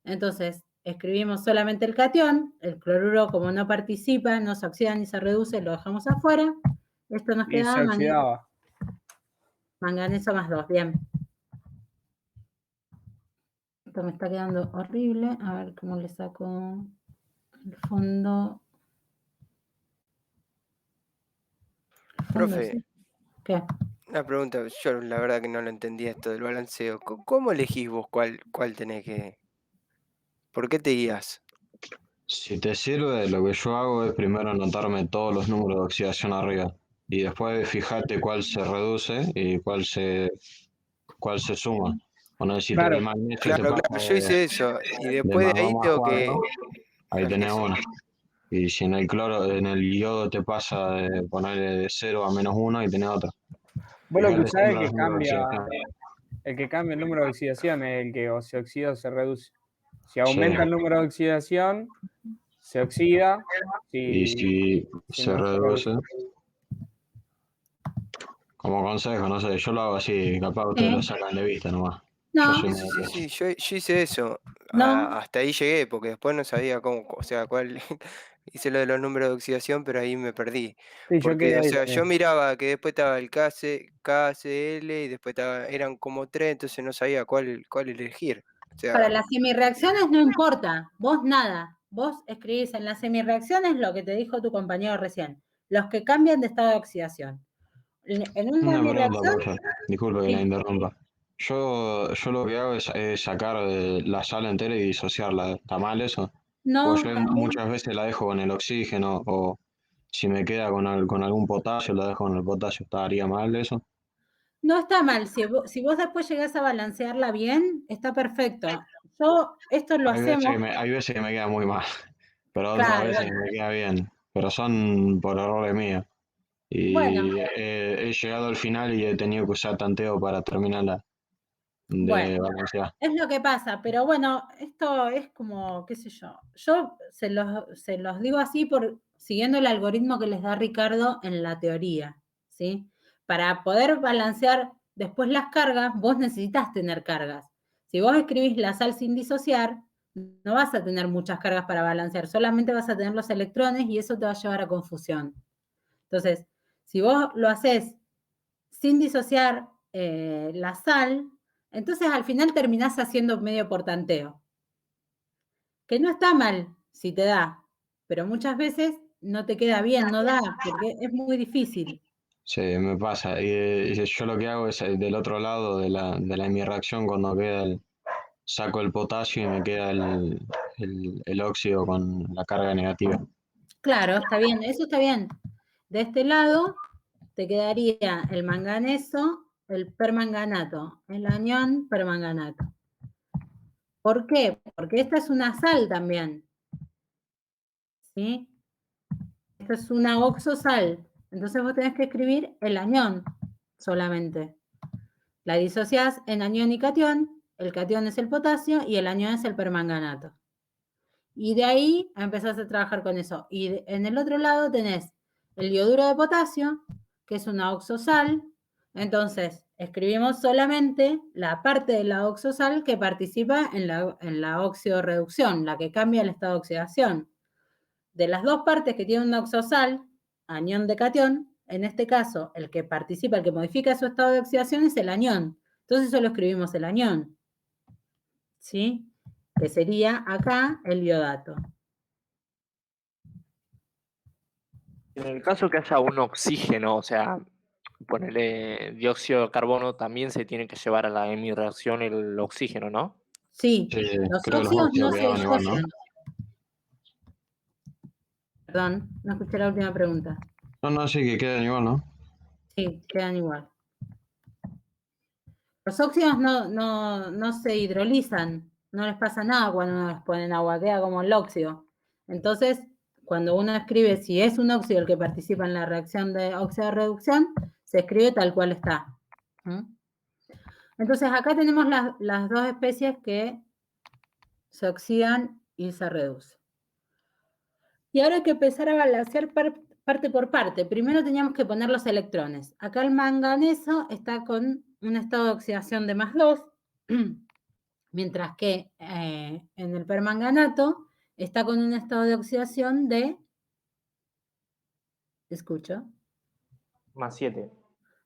Entonces, escribimos solamente el catión. El cloruro, como no participa, no se oxida ni se reduce, lo dejamos afuera. Esto nos Y quedaba se oxidaba. manganeso más 2. Bien. Esto me está quedando horrible. A ver cómo le saco el fondo. Profe, ¿Qué? una pregunta, yo la verdad que no lo entendía esto del balanceo. ¿Cómo elegís vos cuál tenés que... ¿Por qué te guías? Si te sirve, lo que yo hago es primero anotarme todos los números de oxidación arriba. Y después fijate cuál se reduce y cuál se suma. Poner si el Claro, magnesio te Claro, pasa claro, yo hice eso y de después más de 2 ahí más tengo 4, que... ahí Claro, tenés eso. uno. Y si en el cloro, en el yodo te pasa de ponerle de 0 a -1 y tenés otro. vos lo que Fíjate usás es siempre los números de oxidación. el que cambia el número de oxidación es el que o se oxida o se reduce. Si Sí. aumenta el número de oxidación, se oxida. Y si Si se no, se reduce. reduce, como consejo, no sé, yo lo hago así, capaz ustedes Sí. lo sacan de vista nomás. No. Yo soy Sí, medio sí, sí, yo hice eso. No. Hasta ahí llegué, porque después no sabía cómo, o sea, cuál... Hice lo de los números de oxidación, pero ahí me perdí. Sí, yo Porque, quedé o ahí sea, yo también. miraba que después estaba el KCl y después eran como tres, entonces no sabía cuál elegir. O Para sea, las semireacciones no importa, vos nada. Vos escribís en las semireacciones lo que te dijo tu compañero recién, los que cambian de estado de oxidación. En una Una pregunta, semireacción, profe. Disculpe que la sí. interrumpa. Yo lo que hago es sacar la sal entera y disociarla. ¿Está mal eso? Pues No, yo también. muchas veces la dejo con el oxígeno o si me queda con algún potasio, lo dejo con el potasio. ¿Estaría mal eso? No está mal. Si vos después llegás a balancearla bien, está perfecto. Esto lo hacemos, Hay veces que me queda muy mal, pero otras claro, veces bueno. me queda bien. Pero son por errores míos. Bueno, Y he llegado al final y he tenido que usar tanteo para terminarla de bueno. balancear. Es lo que pasa, pero bueno, esto es como, qué sé yo. Yo se los digo así siguiendo el algoritmo que les da Ricardo en la teoría, ¿sí? Para poder balancear después las cargas, vos necesitas tener cargas. Si vos escribís la sal sin disociar, no vas a tener muchas cargas para balancear, solamente vas a tener los electrones y eso te va a llevar a confusión. Entonces, si vos lo haces sin disociar la sal, entonces al final terminás haciendo medio por tanteo. Que no está mal si te da, pero muchas veces no te queda bien, no da, porque es muy difícil. Sí, me pasa. Y yo lo que hago es del otro lado de mi reacción, cuando saco el potasio y me queda el óxido con la carga negativa. Claro, está bien, eso está bien. De este lado te quedaría el manganeso, el permanganato, el anión permanganato. ¿Por qué? Porque esta es una sal también, ¿sí? Esta es una oxosal. Entonces vos tenés que escribir el anión solamente. La disociás en anión y catión. El catión es el potasio y el anión es el permanganato. Y de ahí empezás a trabajar con eso. Y en el otro lado tenés el ioduro de potasio, que es una oxosal. Entonces, escribimos solamente la parte de la oxosal que participa en la oxidorreducción, la que cambia el estado de oxidación. De las dos partes que tiene una oxosal, anión de catión, en este caso, el que participa, el que modifica su estado de oxidación es el anión. Entonces solo escribimos el anión, ¿sí? Que sería acá el iodato. En el caso que haya un oxígeno, o sea, ponerle dióxido de carbono, también se tiene que llevar a la hemireacción el oxígeno, ¿no? Sí, Sí, los creo que los óxidos no óxidos se quedaban igual, ¿no? disocian. Perdón, no escuché la última pregunta. No, sí, que quedan igual, ¿no? Sí, quedan igual. Los óxidos no se hidrolizan, no les pasa nada cuando uno les pone en agua, queda como el óxido. Entonces, cuando uno escribe si es un óxido el que participa en la reacción de óxido-reducción, se escribe tal cual está. Entonces acá tenemos las dos especies que se oxidan y se reducen. Y ahora hay que empezar a balancear parte por parte. Primero teníamos que poner los electrones. Acá el manganeso está con un estado de oxidación de +2, mientras que en el permanganato está con un estado de oxidación de... ¿Escucho? +7.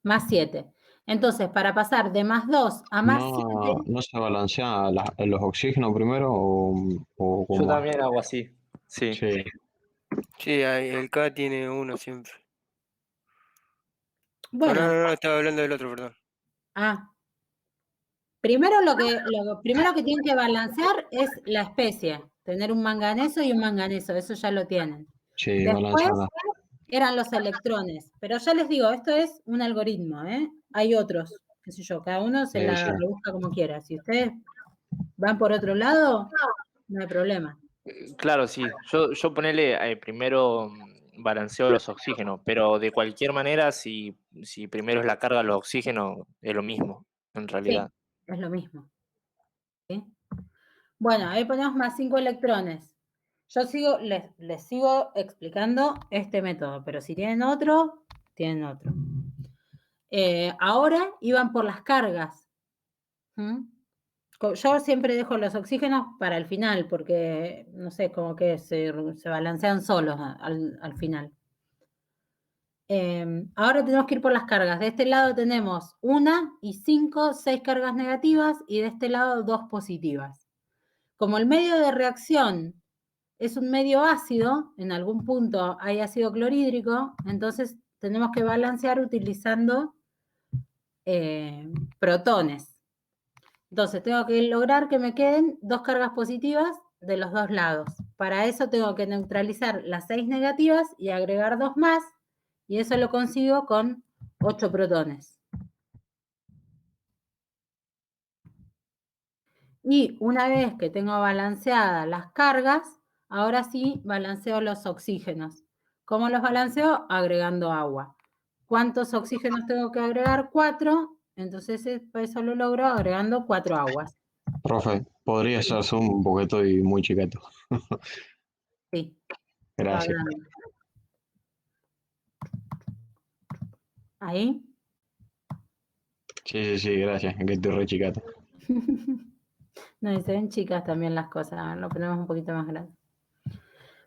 +7. Entonces, para pasar de +2 a +7... ¿No se balancea los oxígenos primero o Yo cómo? también hago así. Sí. Sí. Sí, el K tiene 1 siempre. Bueno, No, estaba hablando del otro, perdón. Primero lo primero que tienen que balancear es la especie. Tener un manganeso y un manganeso, eso ya lo tienen. Sí, Después balanceada. eran los electrones. Pero ya les digo, esto es un algoritmo, ¿eh? Hay otros, qué sé yo, cada uno se la rebusca como quiera. Si ustedes van por otro lado, no hay problema. Claro, sí. Yo ponele primero balanceo los oxígenos, pero de cualquier manera, si primero es la carga de los oxígenos, es lo mismo, en realidad. Sí, es lo mismo. ¿Sí? Bueno, ahí ponemos +5 electrones. Yo les sigo explicando este método, pero si tienen otro, tienen otro. Ahora iban por las cargas. Yo siempre dejo los oxígenos para el final, porque, no sé, como que se balancean solos al final. Ahora tenemos que ir por las cargas. De este lado tenemos 1 y 5, 6 cargas negativas, y de este lado 2 positivas. Como el medio de reacción es un medio ácido, en algún punto hay ácido clorhídrico, entonces tenemos que balancear utilizando protones. Entonces tengo que lograr que me queden 2 cargas positivas de los dos lados. Para eso tengo que neutralizar las 6 negativas y agregar 2 más, y eso lo consigo con 8 protones. Y una vez que tengo balanceadas las cargas, ahora sí balanceo los oxígenos. ¿Cómo los balanceo? Agregando agua. ¿Cuántos oxígenos tengo que agregar? 4. Entonces eso lo logro agregando 4 aguas. Profe, ¿podría ser zoom porque estoy muy chiquito? Sí. Gracias. ¿Ahí? Sí, gracias, que estoy re chiquito. No, y se ven chicas también las cosas, lo ponemos un poquito más grande.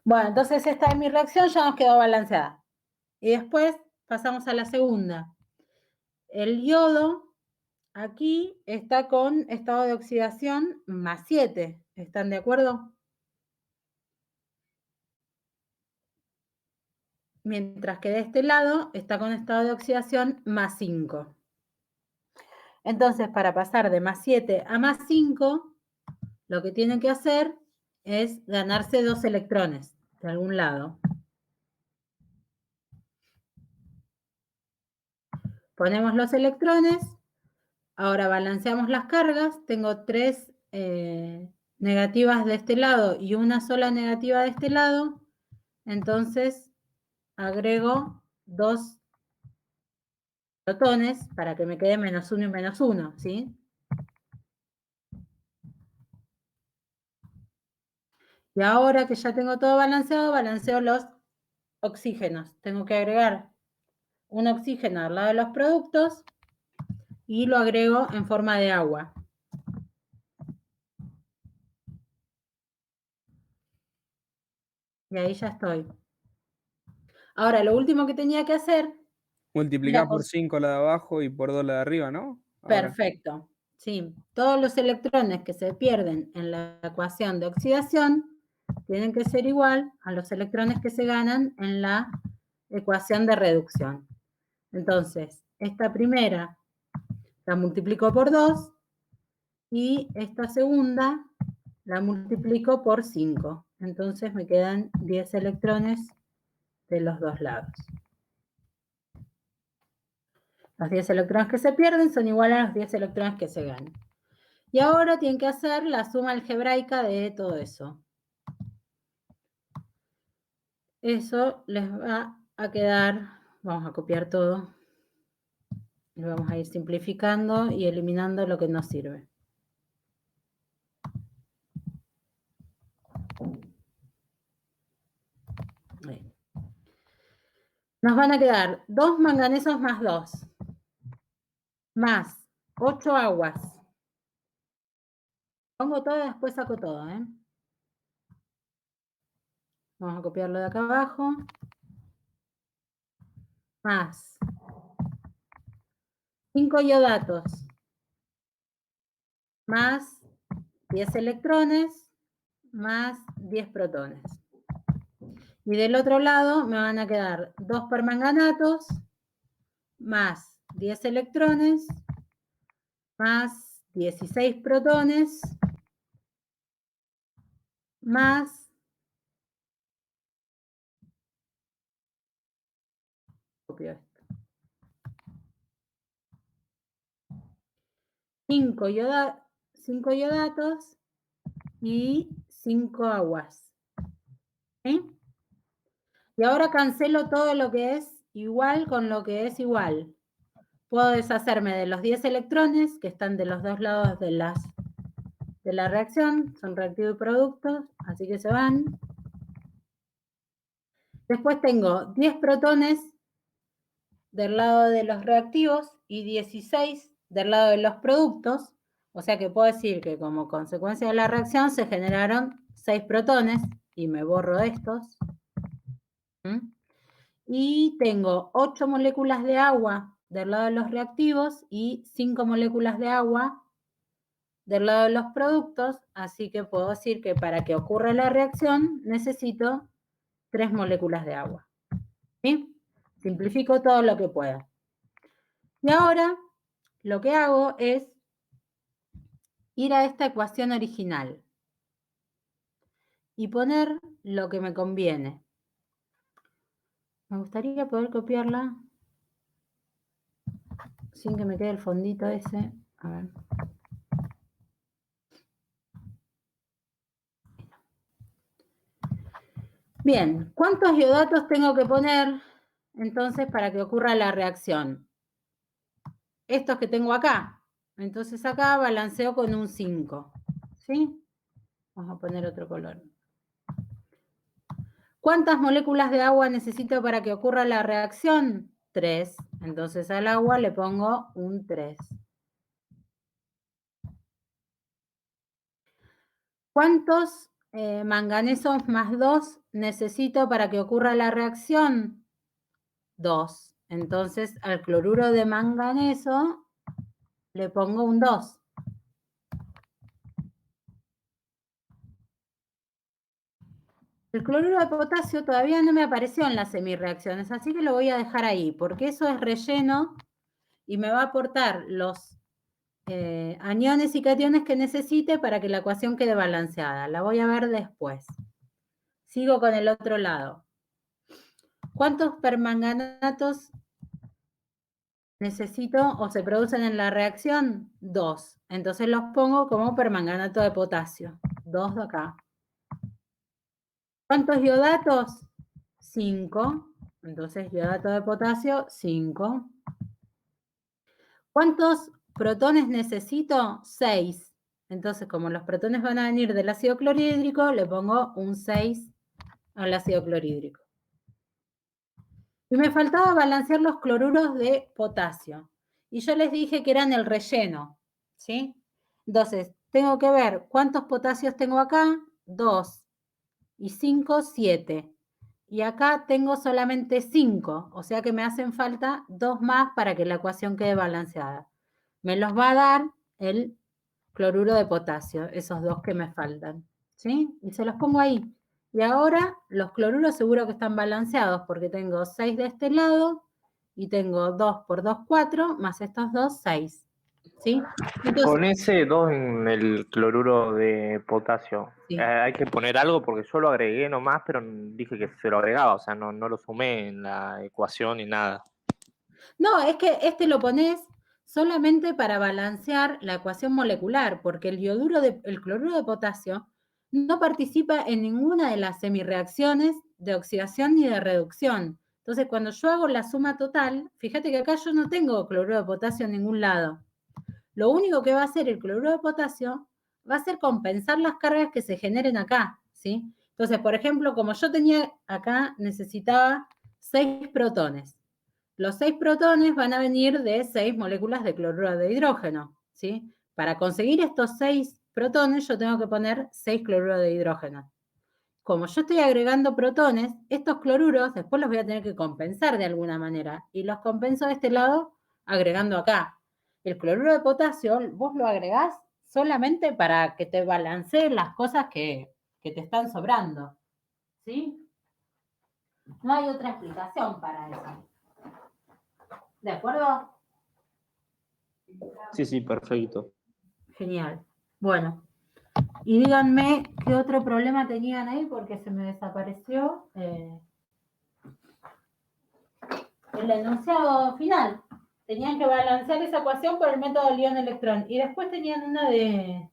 Bueno, entonces esta es mi reacción, ya nos quedó balanceada. Y después pasamos a la segunda. El yodo aquí está con estado de oxidación +7. ¿Están de acuerdo? Mientras que de este lado está con estado de oxidación +5. Entonces, para pasar de +7 a +5, lo que tienen que hacer es ganarse 2 electrones de algún lado. Ponemos los electrones, ahora balanceamos las cargas, tengo 3 negativas de este lado y una sola negativa de este lado, entonces agrego 2 protones para que me quede -1 y -1, ¿sí? Y ahora que ya tengo todo balanceado, balanceo los oxígenos. Tengo que agregar un oxígeno al lado de los productos y lo agrego en forma de agua. Y ahí ya estoy. Ahora, lo último que tenía que hacer... Multiplicar por 5 la de abajo y por 2 la de arriba, ¿no? Ahora. Perfecto. Sí, todos los electrones que se pierden en la ecuación de oxidación tienen que ser igual a los electrones que se ganan en la ecuación de reducción. Entonces, esta primera la multiplico por 2 y esta segunda la multiplico por 5. Entonces me quedan 10 electrones de los dos lados. Los 10 electrones que se pierden son iguales a los 10 electrones que se ganan. Y ahora tienen que hacer la suma algebraica de todo eso. eso les va a quedar, vamos a copiar todo, y vamos a ir simplificando y eliminando lo que no sirve. Ahí. Nos van a quedar 2 manganesos más 2, más 8 aguas. Pongo todo y después saco todo, ¿eh? Vamos a copiarlo de acá abajo. Más 5 iodatos. Más 10 electrones. Más 10 protones. Y del otro lado me van a quedar 2 permanganatos. Más 10 electrones. Más 16 protones. Más 5 iodatos y 5 aguas. ¿Sí? Y ahora cancelo todo lo que es igual con lo que es igual. Puedo deshacerme de los 10 electrones que están de los dos lados de la reacción. Son reactivo y productos, así que se van. Después tengo 10 protones del lado de los reactivos y 16 del lado de los productos. O sea que puedo decir que como consecuencia de la reacción se generaron 6 protones y me borro estos. Y tengo 8 moléculas de agua del lado de los reactivos y 5 moléculas de agua del lado de los productos, así que puedo decir que para que ocurra la reacción necesito 3 moléculas de agua. ¿Sí? Simplifico todo lo que pueda. Y ahora lo que hago es ir a esta ecuación original y poner lo que me conviene. Me gustaría poder copiarla sin que me quede el fondito ese. A ver. Bien, ¿cuántos iodatos tengo que poner entonces para que ocurra la reacción? Estos que tengo acá. Entonces acá balanceo con un 5. ¿Sí? Vamos a poner otro color. ¿Cuántas moléculas de agua necesito para que ocurra la reacción? 3. Entonces al agua le pongo un 3. ¿Cuántos manganesos más 2 necesito para que ocurra la reacción? 2. Entonces al cloruro de manganeso le pongo un 2. El cloruro de potasio todavía no me apareció en las semirreacciones, así que lo voy a dejar ahí, porque eso es relleno y me va a aportar los aniones y cationes que necesite para que la ecuación quede balanceada. La voy a ver después. Sigo con el otro lado. ¿Cuántos permanganatos necesito o se producen en la reacción? 2. Entonces los pongo como permanganato de potasio. 2 de acá. ¿Cuántos iodatos? 5. Entonces iodato de potasio, 5. ¿Cuántos protones necesito? 6. Entonces, como los protones van a venir del ácido clorhídrico, le pongo un 6 al ácido clorhídrico. Y me faltaba balancear los cloruros de potasio. Y yo les dije que eran el relleno, ¿sí? Entonces, tengo que ver cuántos potasios tengo acá. 2 y 5, 7. Y acá tengo solamente 5, o sea que me hacen falta 2 más para que la ecuación quede balanceada. Me los va a dar el cloruro de potasio, esos 2 que me faltan, ¿sí? Y se los pongo ahí. Y ahora los cloruros seguro que están balanceados porque tengo 6 de este lado y tengo 2 por 2, 4, más estos 2, 6. ¿Sí? Entonces, Con ese 2 en el cloruro de potasio, sí. hay que poner algo porque yo lo agregué nomás, pero dije que se lo agregaba, o sea, no lo sumé en la ecuación ni nada. No, es que este lo pones solamente para balancear la ecuación molecular, porque el cloruro de potasio no participa en ninguna de las semirreacciones de oxidación ni de reducción. Entonces, cuando yo hago la suma total, fíjate que acá yo no tengo cloruro de potasio en ningún lado. Lo único que va a hacer el cloruro de potasio va a ser compensar las cargas que se generen acá, ¿sí? Entonces, por ejemplo, como yo tenía acá, necesitaba 6 protones. Los 6 protones van a venir de 6 moléculas de cloruro de hidrógeno, ¿sí? Para conseguir estos 6 protones, yo tengo que poner 6 cloruros de hidrógeno. Como yo estoy agregando protones, estos cloruros después los voy a tener que compensar de alguna manera. Y los compenso de este lado agregando acá. El cloruro de potasio, vos lo agregás solamente para que te balanceen las cosas que te están sobrando. ¿Sí? No hay otra explicación para eso. ¿De acuerdo? Sí, perfecto. Genial. Bueno. Y díganme qué otro problema tenían ahí porque se me desapareció el enunciado final. Tenían que balancear esa ecuación por el método Lyon-Electrón. Y después tenían una de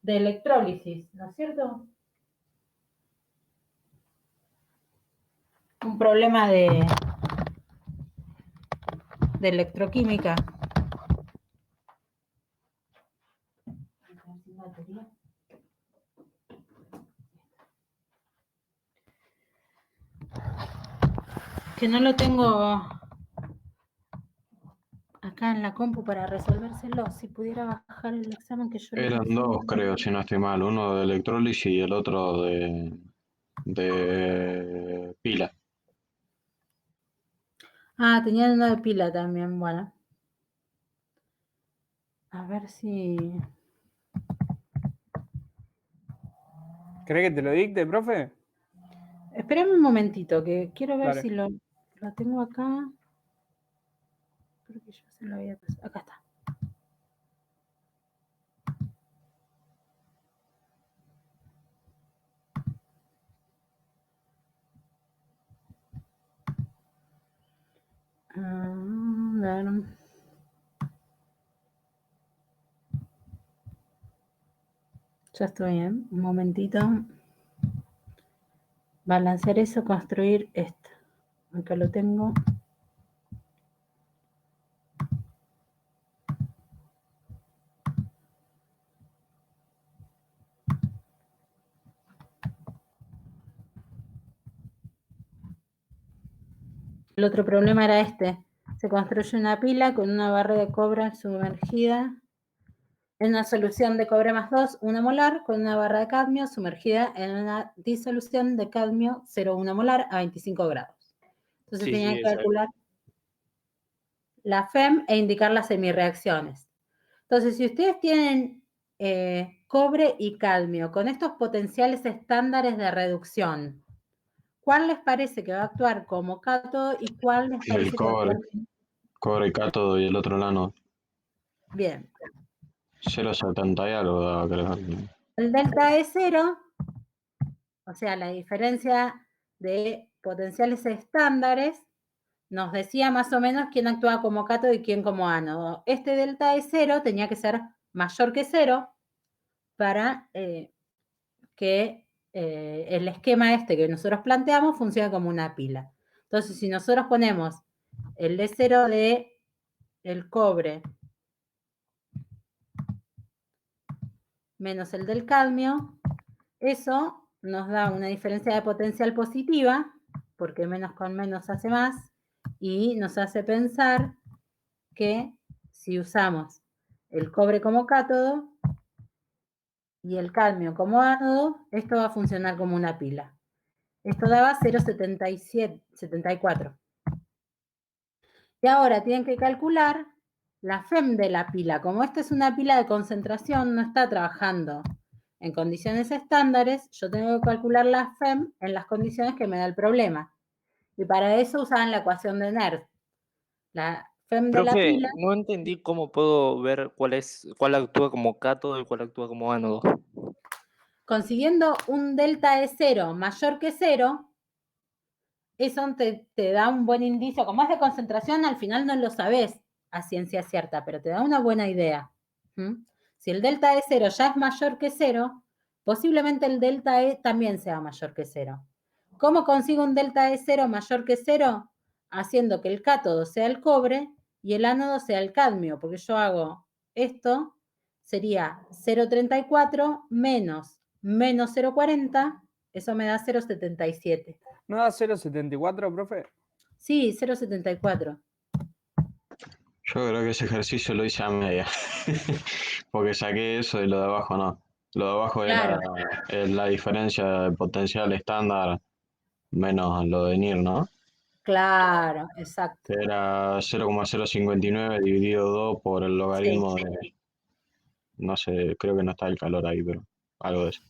electrólisis, ¿no es cierto? Un problema de electroquímica. Que no lo tengo acá en la compu para resolvérselo. Si pudiera bajar el examen que yo le Eran hice. dos, creo, si no estoy mal. Uno de electrólisis y el otro de pila. Ah, tenían uno de pila también, bueno. A ver si... ¿Querés que te lo dicte, profe? Espérame un momentito, que quiero ver Dale. si lo tengo acá. Creo que yo se lo había pasado. Acá está. A ver. Ya estoy bien. Un momentito. Balancear eso, construir esto. Acá lo tengo. El otro problema era este. Se construye una pila con una barra de cobre sumergida en una solución de cobre más 2, 1 molar, con una barra de cadmio sumergida en una disolución de cadmio 0,1 molar a 25 grados. Entonces tenían que calcular la FEM e indicar las semirreacciones. Entonces, si ustedes tienen cobre y cadmio con estos potenciales estándares de reducción, ¿cuál les parece que va a actuar como cátodo y cuál les parece El que va a actuar? cobre cátodo y el otro lano. Bien. 0,70 y algo daba, creo. El delta es 0, o sea, la diferencia de potenciales estándares nos decía más o menos quién actuaba como cátodo y quién como ánodo. Este delta es 0 tenía que ser mayor que 0 para que el esquema este que nosotros planteamos funcione como una pila. Entonces, si nosotros ponemos el D0 de el cobre menos el del cadmio, eso nos da una diferencia de potencial positiva, porque menos con menos hace más, y nos hace pensar que si usamos el cobre como cátodo y el cadmio como ánodo, esto va a funcionar como una pila. Esto daba 0,74. Y ahora tienen que calcular la FEM de la pila. Como esta es una pila de concentración, no está trabajando en condiciones estándares, yo tengo que calcular la FEM en las condiciones que me da el problema. Y para eso usaban la ecuación de Nernst. La FEM de la Profe, pila, no entendí cómo puedo ver cuál actúa como cátodo y cuál actúa como ánodo. consiguiendo un delta de 0 mayor que 0, eso te da un buen indicio. Como es de concentración, al final no lo sabés a ciencia cierta, pero te da una buena idea. Si el delta de 0 ya es mayor que 0, posiblemente el delta E también sea mayor que 0. ¿Cómo consigo un delta E0 mayor que 0? Haciendo que el cátodo sea el cobre y el ánodo sea el cadmio, porque yo hago esto, sería 0,34 menos 0,40, eso me da 0,77. ¿No da 0,74, profe? Sí, 0,74. Yo creo que ese ejercicio lo hice a media. Porque saqué eso y lo de abajo no. Lo de abajo Claro. era la diferencia de potencial estándar menos lo de NIR, ¿no? Claro, exacto. Que era 0,059 dividido 2 por el logaritmo de, no sé, creo que no está el calor ahí, pero algo de eso.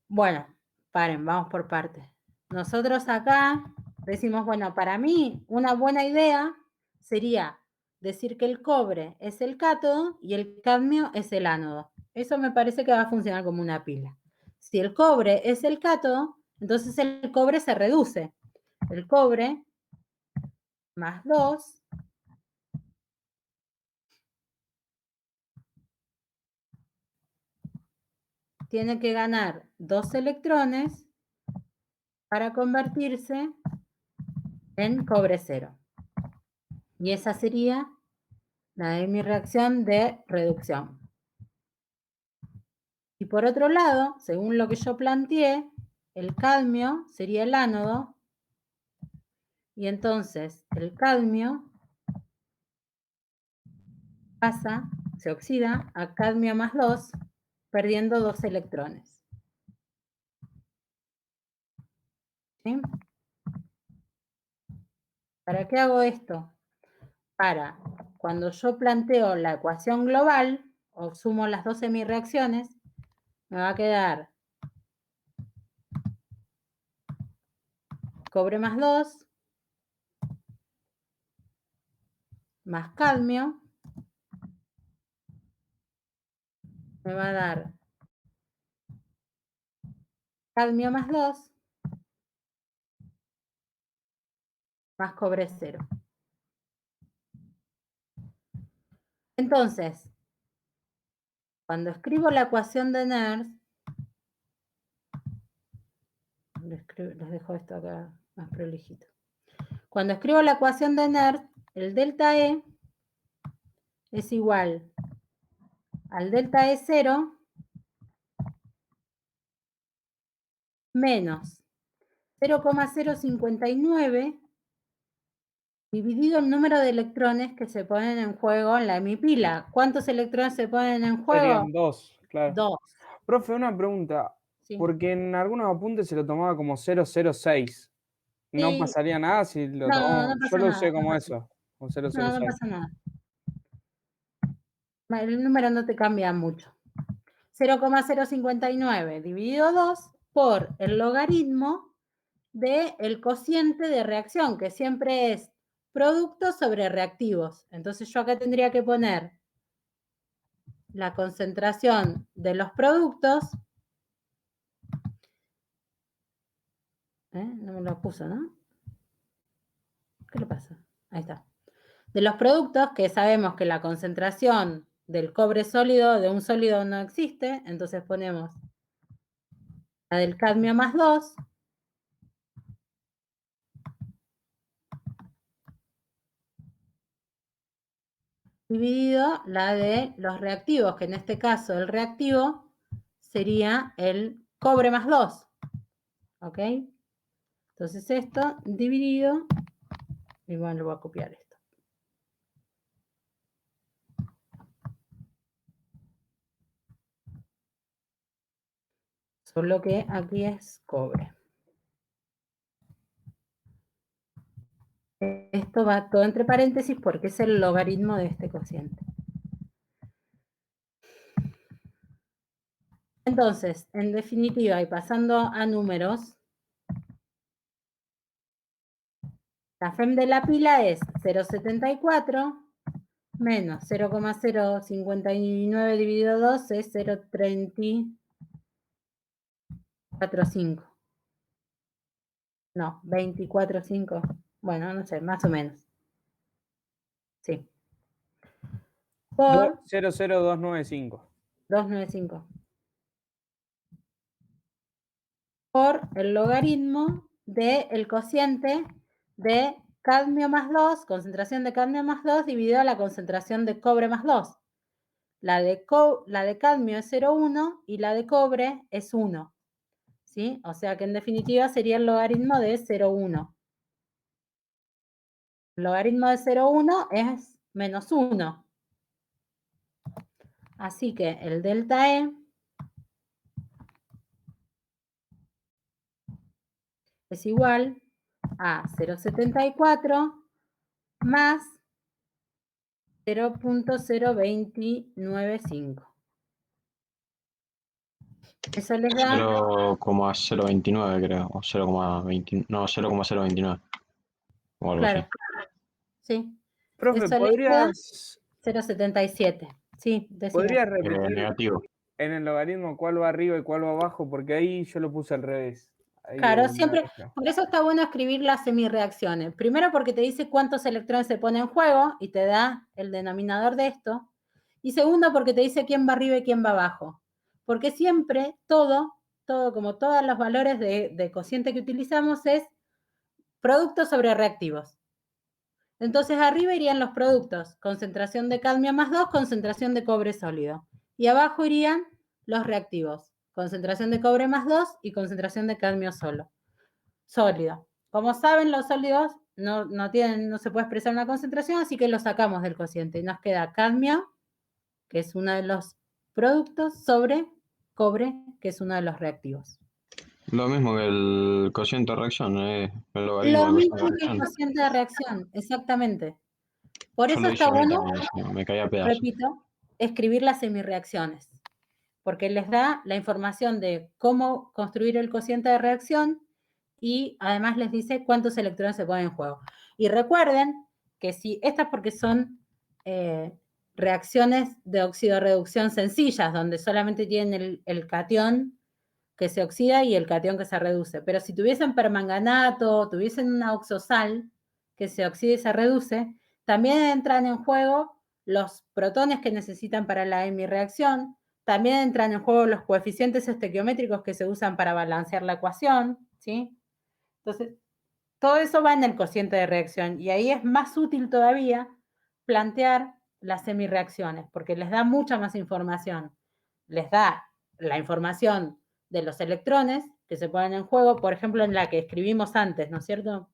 Bueno, paren, vamos por partes. Nosotros acá decimos, bueno, para mí una buena idea sería decir que el cobre es el cátodo y el cadmio es el ánodo. Eso me parece que va a funcionar como una pila. Si el cobre es el cátodo, entonces el cobre se reduce. El cobre más 2 tiene que ganar 2 electrones para convertirse en cobre 0. Y esa sería la de mi reacción de reducción. Y por otro lado, según lo que yo planteé, el cadmio sería el ánodo, y entonces el cadmio pasa, se oxida a cadmio más 2, perdiendo 2 electrones. ¿Sí? ¿Para qué hago esto? Para cuando yo planteo la ecuación global, o sumo las dos semireacciones, me va a quedar cobre más 2 más cadmio, me va a dar cadmio más 2 más cobre 0. Entonces, cuando escribo la ecuación de Nernst, les dejo esto acá más prolijito. Cuando escribo la ecuación de Nernst, el delta E es igual al delta E0 menos 0,059 dividido el número de electrones que se ponen en juego en la hemipila. ¿Cuántos electrones se ponen en juego? Serían 2, claro. 2. Profe, una pregunta. Sí. Porque en algunos apuntes se lo tomaba como 006. ¿No Sí. pasaría nada si lo No, tomamos? no pasa Yo lo nada, usé como no pasa eso, como No, 006. no pasa nada. El número no te cambia mucho. 0,059 dividido 2 por el logaritmo del cociente de reacción, que siempre es productos sobre reactivos. Entonces yo acá tendría que poner la concentración de los productos. No me lo puso, ¿no? ¿Qué le pasa? Ahí está. De los productos, que sabemos que la concentración del cobre sólido de un sólido no existe, entonces ponemos la del cadmio más 2, dividido la de los reactivos, que en este caso el reactivo sería el cobre más 2. ¿Ok? Entonces esto dividido, y bueno, lo voy a copiar esto. Solo que aquí es cobre. Esto va todo entre paréntesis porque es el logaritmo de este cociente. Entonces, en definitiva, y pasando a números, la FEM de la pila es 0,74 menos 0,059 dividido 2 es 0,345. No, 24,5. Bueno, no sé, más o menos. Sí. Por 00295. 295. por el logaritmo del cociente de cadmio más 2, concentración de cadmio más 2, dividido a la concentración de cobre más 2. La de cadmio es 0,1 y la de cobre es 1. ¿Sí? O sea que en definitiva sería el logaritmo de 0,1. El logaritmo de 0,1 es menos 1. Así que el delta E es igual a 0,74 más 0.0295. Eso les da 0,029 creo, o 0,20, no, 0,029 o algo claro, así. sí. Profe, Eso les da ¿podrías 0,77. Sí, decime. repetir Negativo. en el logaritmo cuál va arriba y cuál va abajo? Porque ahí yo lo puse al revés. Ahí Claro, me siempre, agarré. por eso está bueno escribir las semirreacciones. Primero porque te dice cuántos electrones se ponen en juego y te da el denominador de esto. Y segundo porque te dice quién va arriba y quién va abajo. Porque siempre todo como todos los valores de cociente que utilizamos es productos sobre reactivos. Entonces arriba irían los productos, concentración de cadmio más 2, concentración de cobre sólido. Y abajo irían los reactivos, concentración de cobre más 2 y concentración de cadmio sólido. Como saben, los sólidos no se puede expresar una concentración, así que lo sacamos del cociente y nos queda cadmio, que es uno de los productos, sobre cobre, que es uno de los reactivos. Lo mismo que el cociente de reacción, el logaritmo Lo del mismo cociente de que el reacción. cociente de reacción, exactamente. Por Yo eso lo está hice bueno, me caía a pedazos. repito, escribir las semirreacciones, porque les da la información de cómo construir el cociente de reacción y además les dice cuántos electrones se ponen en juego. Y recuerden que si estas porque son reacciones de oxidorreducción sencillas, donde solamente tienen el catión que se oxida y el catión que se reduce. Pero si tuviesen permanganato, tuviesen una oxosal que se oxida y se reduce, también entran en juego los protones que necesitan para la hemireacción, también entran en juego los coeficientes estequiométricos que se usan para balancear la ecuación, ¿sí? Entonces, todo eso va en el cociente de reacción y ahí es más útil todavía plantear las semirreacciones porque les da mucha más información. Les da la información de los electrones que se ponen en juego, por ejemplo, en la que escribimos antes, ¿no es cierto?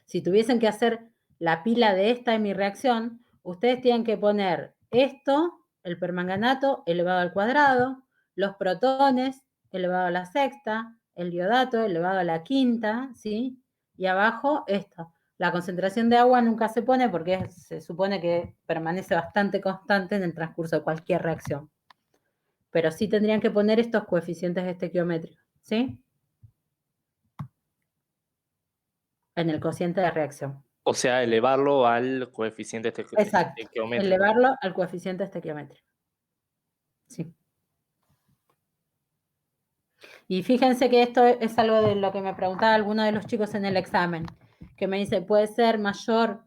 Si tuviesen que hacer la pila de esta hemireacción, ustedes tienen que poner esto, el permanganato elevado al cuadrado, los protones elevado a la sexta, el iodato elevado a la quinta, ¿sí? Y abajo esto. La concentración de agua nunca se pone porque se supone que permanece bastante constante en el transcurso de cualquier reacción. Pero sí tendrían que poner estos coeficientes estequiométricos, ¿sí? En el cociente de reacción. O sea, elevarlo al coeficiente Exacto, estequiométrico. elevarlo al coeficiente estequiométrico. Sí. Y fíjense que esto es algo de lo que me preguntaba alguno de los chicos en el examen, que me dice, ¿puede ser mayor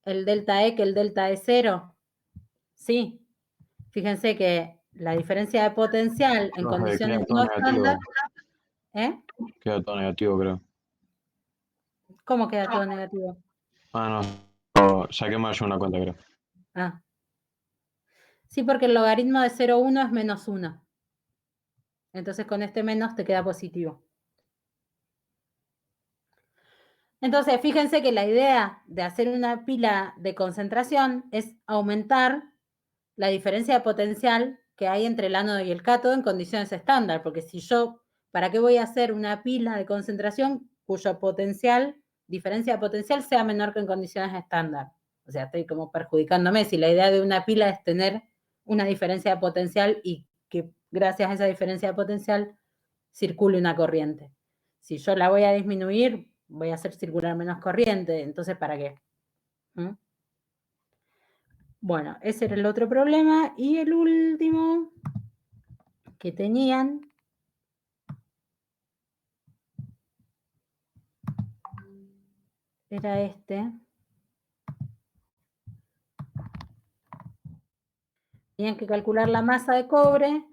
el delta E que el delta E0? Sí. Fíjense que la diferencia de potencial en condiciones Queda todo no negativo. estándar, ¿eh? Queda todo negativo, creo. ¿Cómo queda todo negativo? Ah, no. Saqué mal yo una cuenta, creo. Ah. Sí, porque el logaritmo de 0,1 es menos 1. Entonces con este menos te queda positivo. Entonces, fíjense que la idea de hacer una pila de concentración es aumentar la diferencia de potencial que hay entre el ánodo y el cátodo en condiciones estándar, porque si yo, ¿para qué voy a hacer una pila de concentración cuyo diferencia de potencial sea menor que en condiciones estándar? O sea, estoy como perjudicándome si la idea de una pila es tener una diferencia de potencial y que gracias a esa diferencia de potencial circule una corriente. Si yo la voy a disminuir, voy a hacer circular menos corriente, entonces ¿para qué? Bueno, ese era el otro problema. Y el último que tenían era este. Tenían que calcular la masa de cobre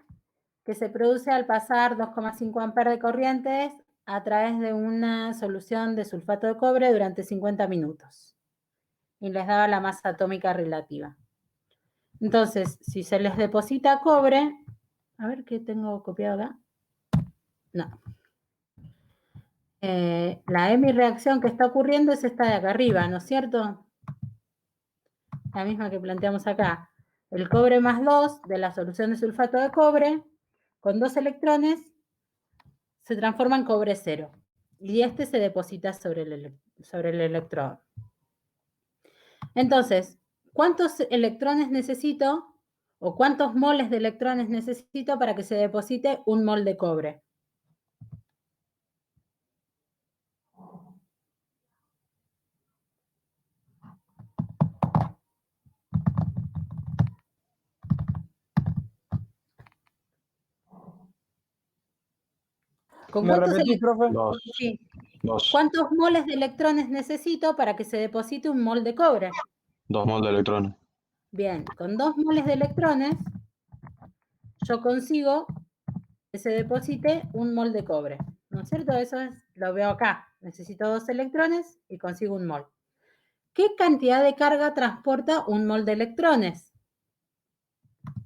que se produce al pasar 2,5 amperes de corrientes a través de una solución de sulfato de cobre durante 50 minutos. Y les daba la masa atómica relativa. Entonces, si se les deposita cobre, a ver qué tengo copiado acá. No. La hemireacción que está ocurriendo es esta de acá arriba, ¿no es cierto? La misma que planteamos acá. El cobre más 2 de la solución de sulfato de cobre, con 2 electrones, se transforma en cobre 0. Y este se deposita sobre el electrodo. Entonces, ¿cuántos electrones necesito o cuántos moles de electrones necesito para que se deposite un mol de cobre? ¿Con ¿Me cuántos repetís, profe? Sí. 2 ¿Cuántos moles de electrones necesito para que se deposite un mol de cobre? 2 mol de electrones. Bien, con 2 moles de electrones, yo consigo que se deposite un mol de cobre. ¿No es cierto? Eso lo veo acá. Necesito 2 electrones y consigo un mol. ¿Qué cantidad de carga transporta un mol de electrones?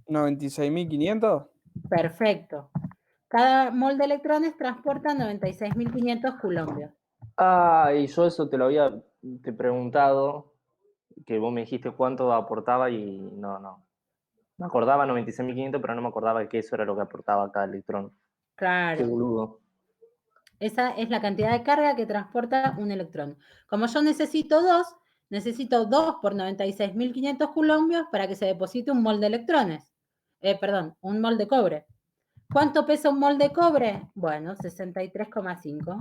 96.500. Perfecto. Cada mol de electrones transporta 96.500 coulombios. Ah, y yo eso te lo había preguntado, que vos me dijiste cuánto aportaba y no. Me acordaba 96.500, pero no me acordaba que eso era lo que aportaba cada electrón. Qué Claro. boludo. Esa es la cantidad de carga que transporta un electrón. Como yo necesito 2 por 96.500 coulombios para que se deposite un mol de electrones. Un mol de cobre. ¿Cuánto pesa un mol de cobre? Bueno, 63,5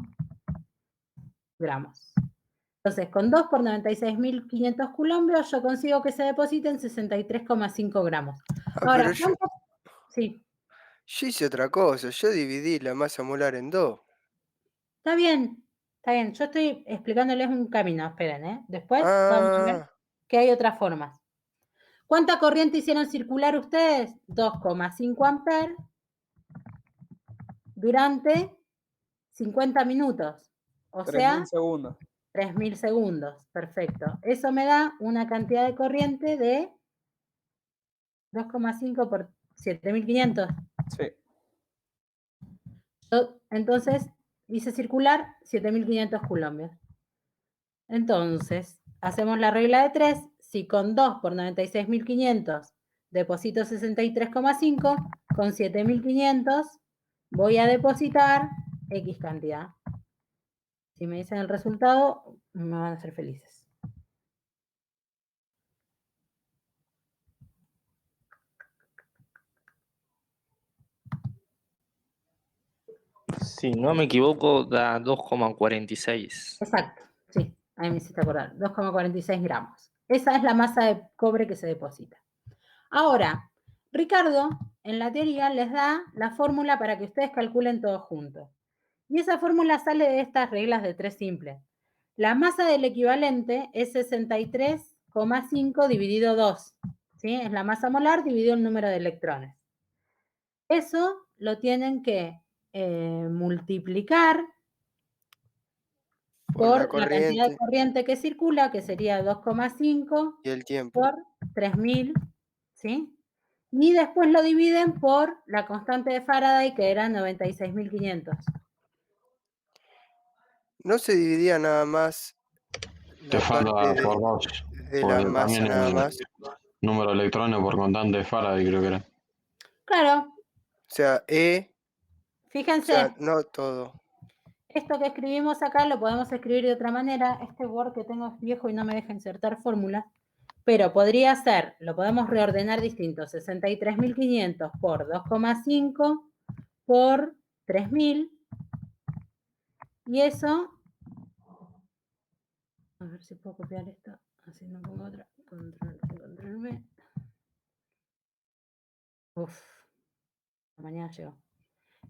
gramos. Entonces, con 2 por 96.500 coulombios, yo consigo que se depositen 63,5 gramos. Ahora, Pero ¿cuánto? Sí, yo hice otra cosa, yo dividí la masa molar en 2. está bien. Yo estoy explicándoles un camino, esperen, ¿eh? Después vamos a ver Ah, que hay otras formas. ¿Cuánta corriente hicieron circular ustedes? 2,5 amperes durante 50 minutos. O 3.000 sea, segundos. 3.000 segundos. Perfecto. Eso me da una cantidad de corriente de 2,5 por 7.500. Sí. Entonces, hice circular 7.500 coulombios. Entonces, hacemos la regla de 3. Si con 2 por 96.500 deposito 63,5, con 7.500 voy a depositar X cantidad. Si me dicen el resultado, me van a hacer felices. Si no me equivoco, da 2,46. Exacto, sí, ahí me hiciste acordar, 2,46 gramos. Esa es la masa de cobre que se deposita. Ahora, Ricardo, en la teoría, les da la fórmula para que ustedes calculen todo junto. Y esa fórmula sale de estas reglas de 3 simples. La masa del equivalente es 63,5 dividido 2. ¿Sí? Es la masa molar dividido el número de electrones. Eso lo tienen que multiplicar por la cantidad de corriente que circula, que sería 2,5 y el tiempo. por 3.000, ¿sí? Y después lo dividen por la constante de Faraday, que era 96.500. No se dividía nada más Te la falta parte por 2. de la Porque masa también nada el más. número de electrones por constante de Faraday creo que era. Claro, O sea, o fíjense, sea, no todo. esto que escribimos acá lo podemos escribir de otra manera. Este Word que tengo es viejo y no me deja insertar fórmulas. Pero podría ser, lo podemos reordenar distinto, 63.500 por 2,5 por 3.000. Y eso, a ver si puedo copiar esto, así no pongo otra, control V. Uf, mañana llegó.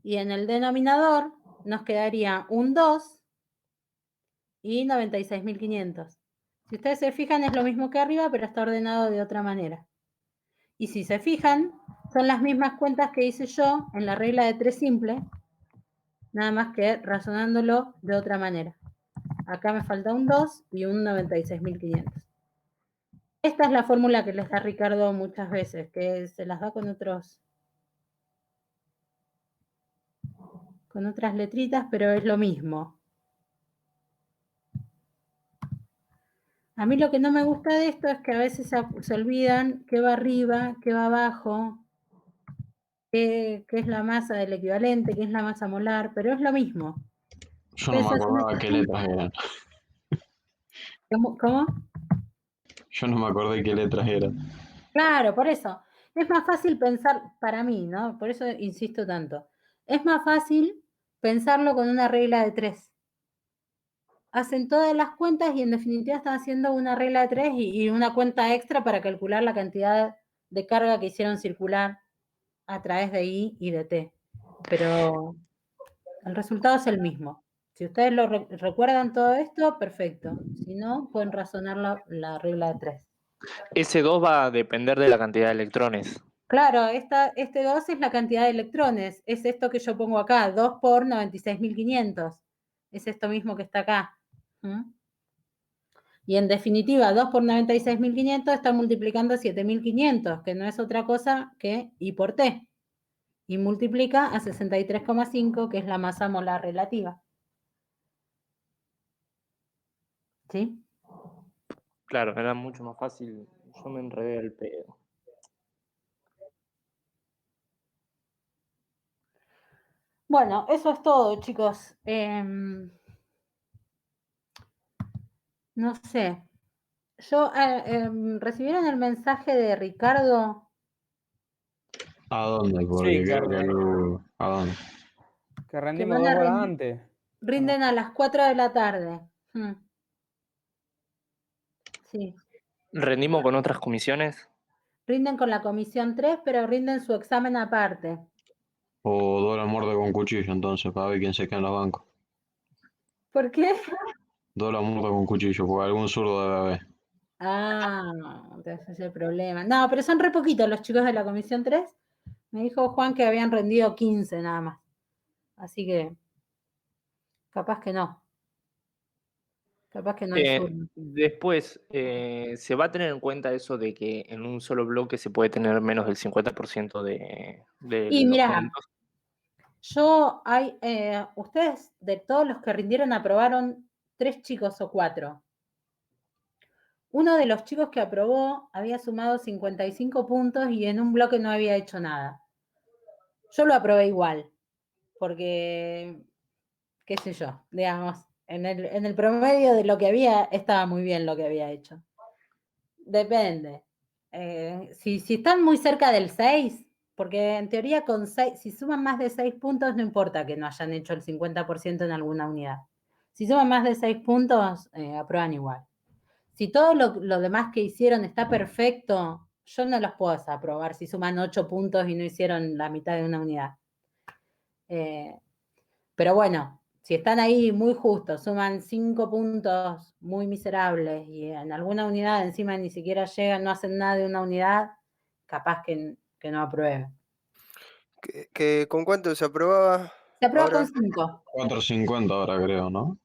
Y en el denominador nos quedaría un 2 y 96.500. Si ustedes se fijan es lo mismo que arriba, pero está ordenado de otra manera. Y si se fijan, Son las mismas cuentas que hice yo en la regla de 3 simple, nada más que razonándolo de otra manera. Acá me falta un 2 y un 96.500. Esta es la fórmula que les da Ricardo muchas veces, que se las da con otras letritas, pero es lo mismo. A mí lo que no me gusta de esto es que a veces se olvidan qué va arriba, qué va abajo, qué es la masa del equivalente, qué es la masa molar, pero es lo mismo. Yo no me Ustedes hacen acordaba estas qué cuentas. letras eran. ¿Cómo? Yo no me acordé qué letras eran. Claro, por eso. Es más fácil pensar, para mí, ¿no? Por eso insisto tanto. Es más fácil pensarlo con una regla de 3. Hacen todas las cuentas y en definitiva están haciendo una regla de 3 y una cuenta extra para calcular la cantidad de carga que hicieron circular a través de I y de T. Pero el resultado es el mismo. Si ustedes lo recuerdan todo esto, perfecto. Si no, pueden razonar la regla de 3. Ese 2 va a depender de la cantidad de electrones. Claro, este 2 es la cantidad de electrones. Es esto que yo pongo acá, 2 por 96.500. Es esto mismo que está acá. ¿Mm? Y en definitiva, 2 por 96.500 está multiplicando 7.500, que no es otra cosa que I por T. Y multiplica a 63,5, que es la masa molar relativa. ¿Sí? Claro, era mucho más fácil. Yo me enredé el pedo. Bueno, eso es todo, chicos. No sé. ¿Recibieron el mensaje de Ricardo? ¿A dónde? Porque Sí, creo que ¿a dónde? que Que rendimos van 2 a horas antes. rinden a las 4 de la tarde. Sí. ¿Rendimos con otras comisiones? Rinden con la comisión 3, pero rinden su examen aparte. O dólar muerte con cuchillo, entonces, para ver quién se queda en los bancos. ¿Por qué? Dólar muerte con cuchillo, porque algún zurdo debe haber. Ah, ese es el problema. No, pero son re poquitos los chicos de la comisión 3. Me dijo Juan que habían rendido 15 nada más. Así que capaz que no. Capaz que no hay zurdo. Después, ¿se va a tener en cuenta eso de que en un solo bloque se puede tener menos del 50% de Y los mirá, puntos? ustedes de todos los que rindieron aprobaron 3 chicos o 4. Uno de los chicos que aprobó había sumado 55 puntos y en un bloque no había hecho nada. Yo lo aprobé igual, porque, qué sé yo, digamos, en el promedio de lo que había, estaba muy bien lo que había hecho. Depende. Si están muy cerca del 6, porque en teoría con 6, si suman más de 6 puntos, no importa que no hayan hecho el 50% en alguna unidad. Si suman más de 6 puntos, aprueban igual. Si todo lo demás que hicieron está perfecto, yo no los puedo desaprobar si suman 8 puntos y no hicieron la mitad de una unidad. Pero bueno, si están ahí muy justos, suman 5 puntos muy miserables y en alguna unidad encima ni siquiera llegan, no hacen nada de una unidad, capaz que no aprueben. ¿Con cuánto se aprobaba Se aprueba ahora? con 5. 4.50 ahora creo, ¿no?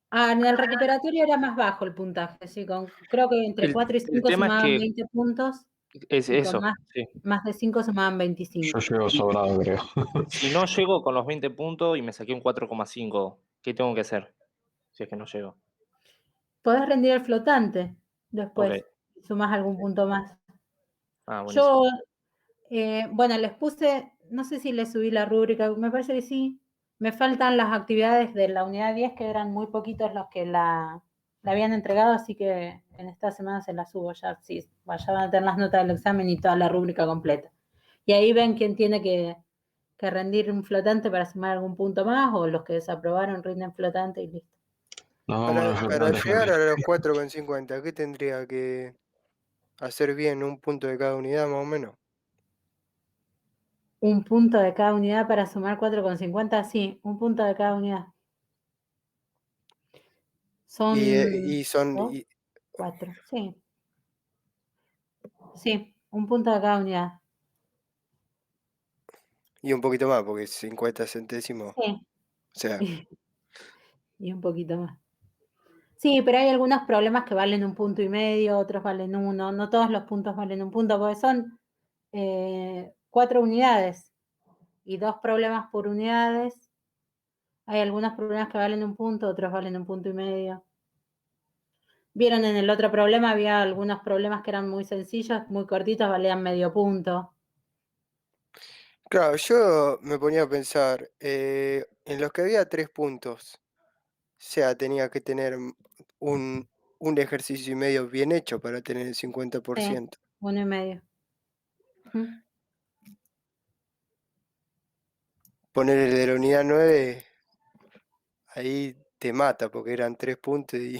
En el recuperatorio era más bajo el puntaje, sí, creo que entre 4 y El 5 tema es sumaban que 20 puntos es y con eso, sí. más de 5 sumaban Yo 25. llego sobrado, creo. Si no llego con los 20 puntos y me saqué un 4,5, ¿qué tengo que hacer? Si es que no llego. Podés rendir el flotante Ok. después, si sumás algún punto más. Ah, buenísimo. Yo, bueno, les puse, no sé si les subí la rúbrica, me parece que sí. Me faltan las actividades de la unidad 10, que eran muy poquitos los que la habían entregado, así que en esta semana se las subo ya. Sí, ya van a tener las notas del examen y toda la rúbrica completa. Y ahí ven quién tiene que rendir un flotante para sumar algún punto más, o los que desaprobaron rinden flotante y listo. Nos vamos a los Para flotantes, llegar gente. a los 4,50, ¿qué tendría que hacer bien? Un punto de cada unidad más o menos. Un punto de cada unidad para sumar 4,50, sí, un punto de cada unidad. Son Y son 2, 4, sí. Sí, un punto de cada unidad. Y un poquito más, porque 50 centésimos. Sí, O sea, y un poquito más. Sí, pero hay algunos problemas que valen 1,5 puntos, otros valen 1. No todos los puntos valen 1 punto, porque son 4 unidades y 2 problemas por unidades. Hay algunos problemas que valen 1 punto, otros valen 1,5 puntos. Vieron en el otro problema, había algunos problemas que eran muy sencillos, muy cortitos, valían medio punto. claro, yo me ponía a pensar, en los que había 3 puntos, o sea, tenía que tener un ejercicio y medio bien hecho para tener el Sí, 50%. 1,5. Ujú. Poner el de la unidad 9, ahí te mata, porque eran 3 puntos y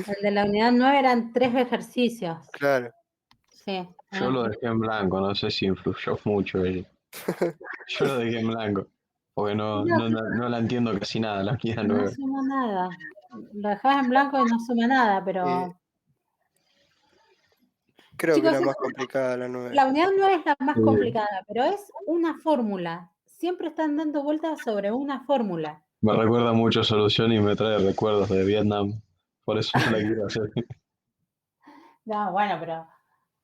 El de la unidad 9 eran 3 ejercicios. claro. Sí. Yo lo dejé en blanco, no sé si influyó mucho ello. Yo lo dejé en blanco, porque no la entiendo casi nada, la unidad No 9. suma nada. Lo dejás en blanco y no suma nada, Eh, pero... creo que Chicos, era más complicada la 9. la unidad 9 es la más Sí. complicada, pero es una fórmula. Siempre están dando vueltas sobre una fórmula. Me recuerda mucho Solución y me trae recuerdos de Vietnam, por eso no la quiero hacer. No, bueno, pero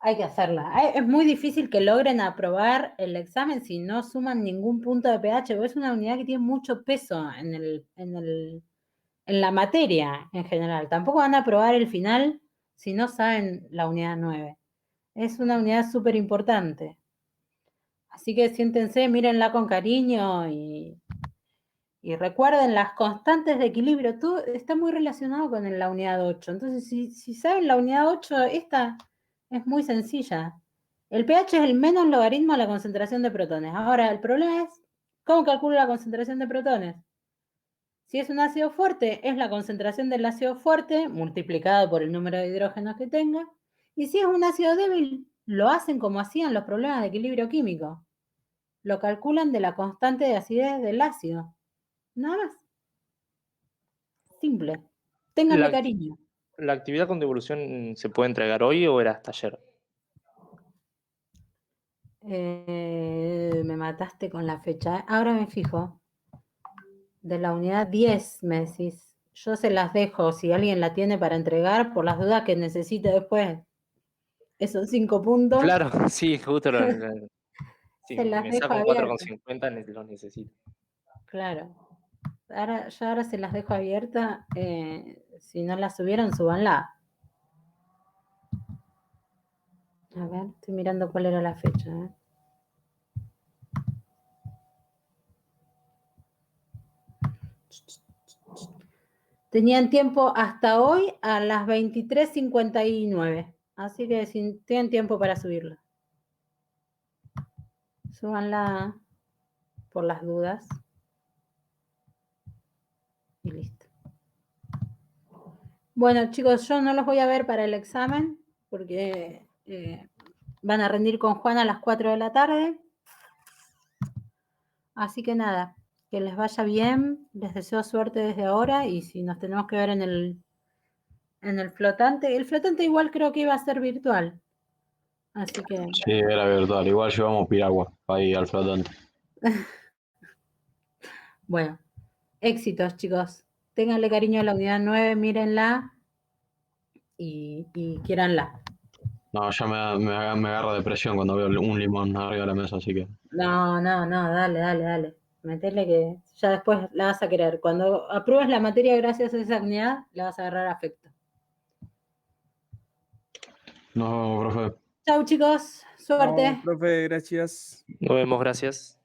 hay que hacerla. Es muy difícil que logren aprobar el examen si no suman ningún punto de pH, porque es una unidad que tiene mucho peso en la materia en general. Tampoco van a aprobar el final si no saben la unidad 9. Es una unidad súper importante. Así que siéntense, mírenla con cariño y recuerden las constantes de equilibrio. Todo está muy relacionado con la unidad 8. Entonces, si saben la unidad 8, esta es muy sencilla. El pH es el menos logaritmo de la concentración de protones. Ahora, el problema es, ¿cómo calculo la concentración de protones? Si es un ácido fuerte, es la concentración del ácido fuerte multiplicado por el número de hidrógenos que tenga. Y si es un ácido débil, lo hacen como hacían los problemas de equilibrio químico. Lo calculan de la constante de acidez del ácido. Nada más. Simple. Ténganle ¿La, cariño. la actividad con devolución se puede entregar hoy o era hasta ayer? Me mataste con la fecha. Ahora me fijo. De la unidad 10, me decís. Yo se las dejo, si alguien la tiene para entregar, por las dudas que necesite después esos 5 puntos, Claro, sí, justo si se las me dejo saco un abiertas. 4,50 lo necesito. Claro. Yo ahora se las dejo abiertas. Si no las subieron, súbanla. A ver, estoy mirando cuál era la fecha. Tenían tiempo hasta hoy a las 23:59. Así que tienen tiempo para subirla. Súbanla por las dudas. Y listo. Bueno, chicos, yo no los voy a ver para el examen porque van a rendir con Juan a las 4 de la tarde. Así que nada, que les vaya bien. Les deseo suerte desde ahora y si nos tenemos que ver en el flotante, el flotante igual creo que iba a ser virtual. Así que, Sí, era virtual. Igual llevamos piragua para ir al flotante. bueno, éxitos, chicos. Ténganle cariño a la unidad 9, mírenla y quiéranla. No, ya me agarra depresión cuando veo un limón arriba de la mesa, así que. No, dale. Metele que ya después la vas a querer. Cuando apruebes la materia gracias a esa unidad, la vas a agarrar afecto. No, profe. Chau, chicos. No, Suerte. profe, gracias. Nos vemos, gracias.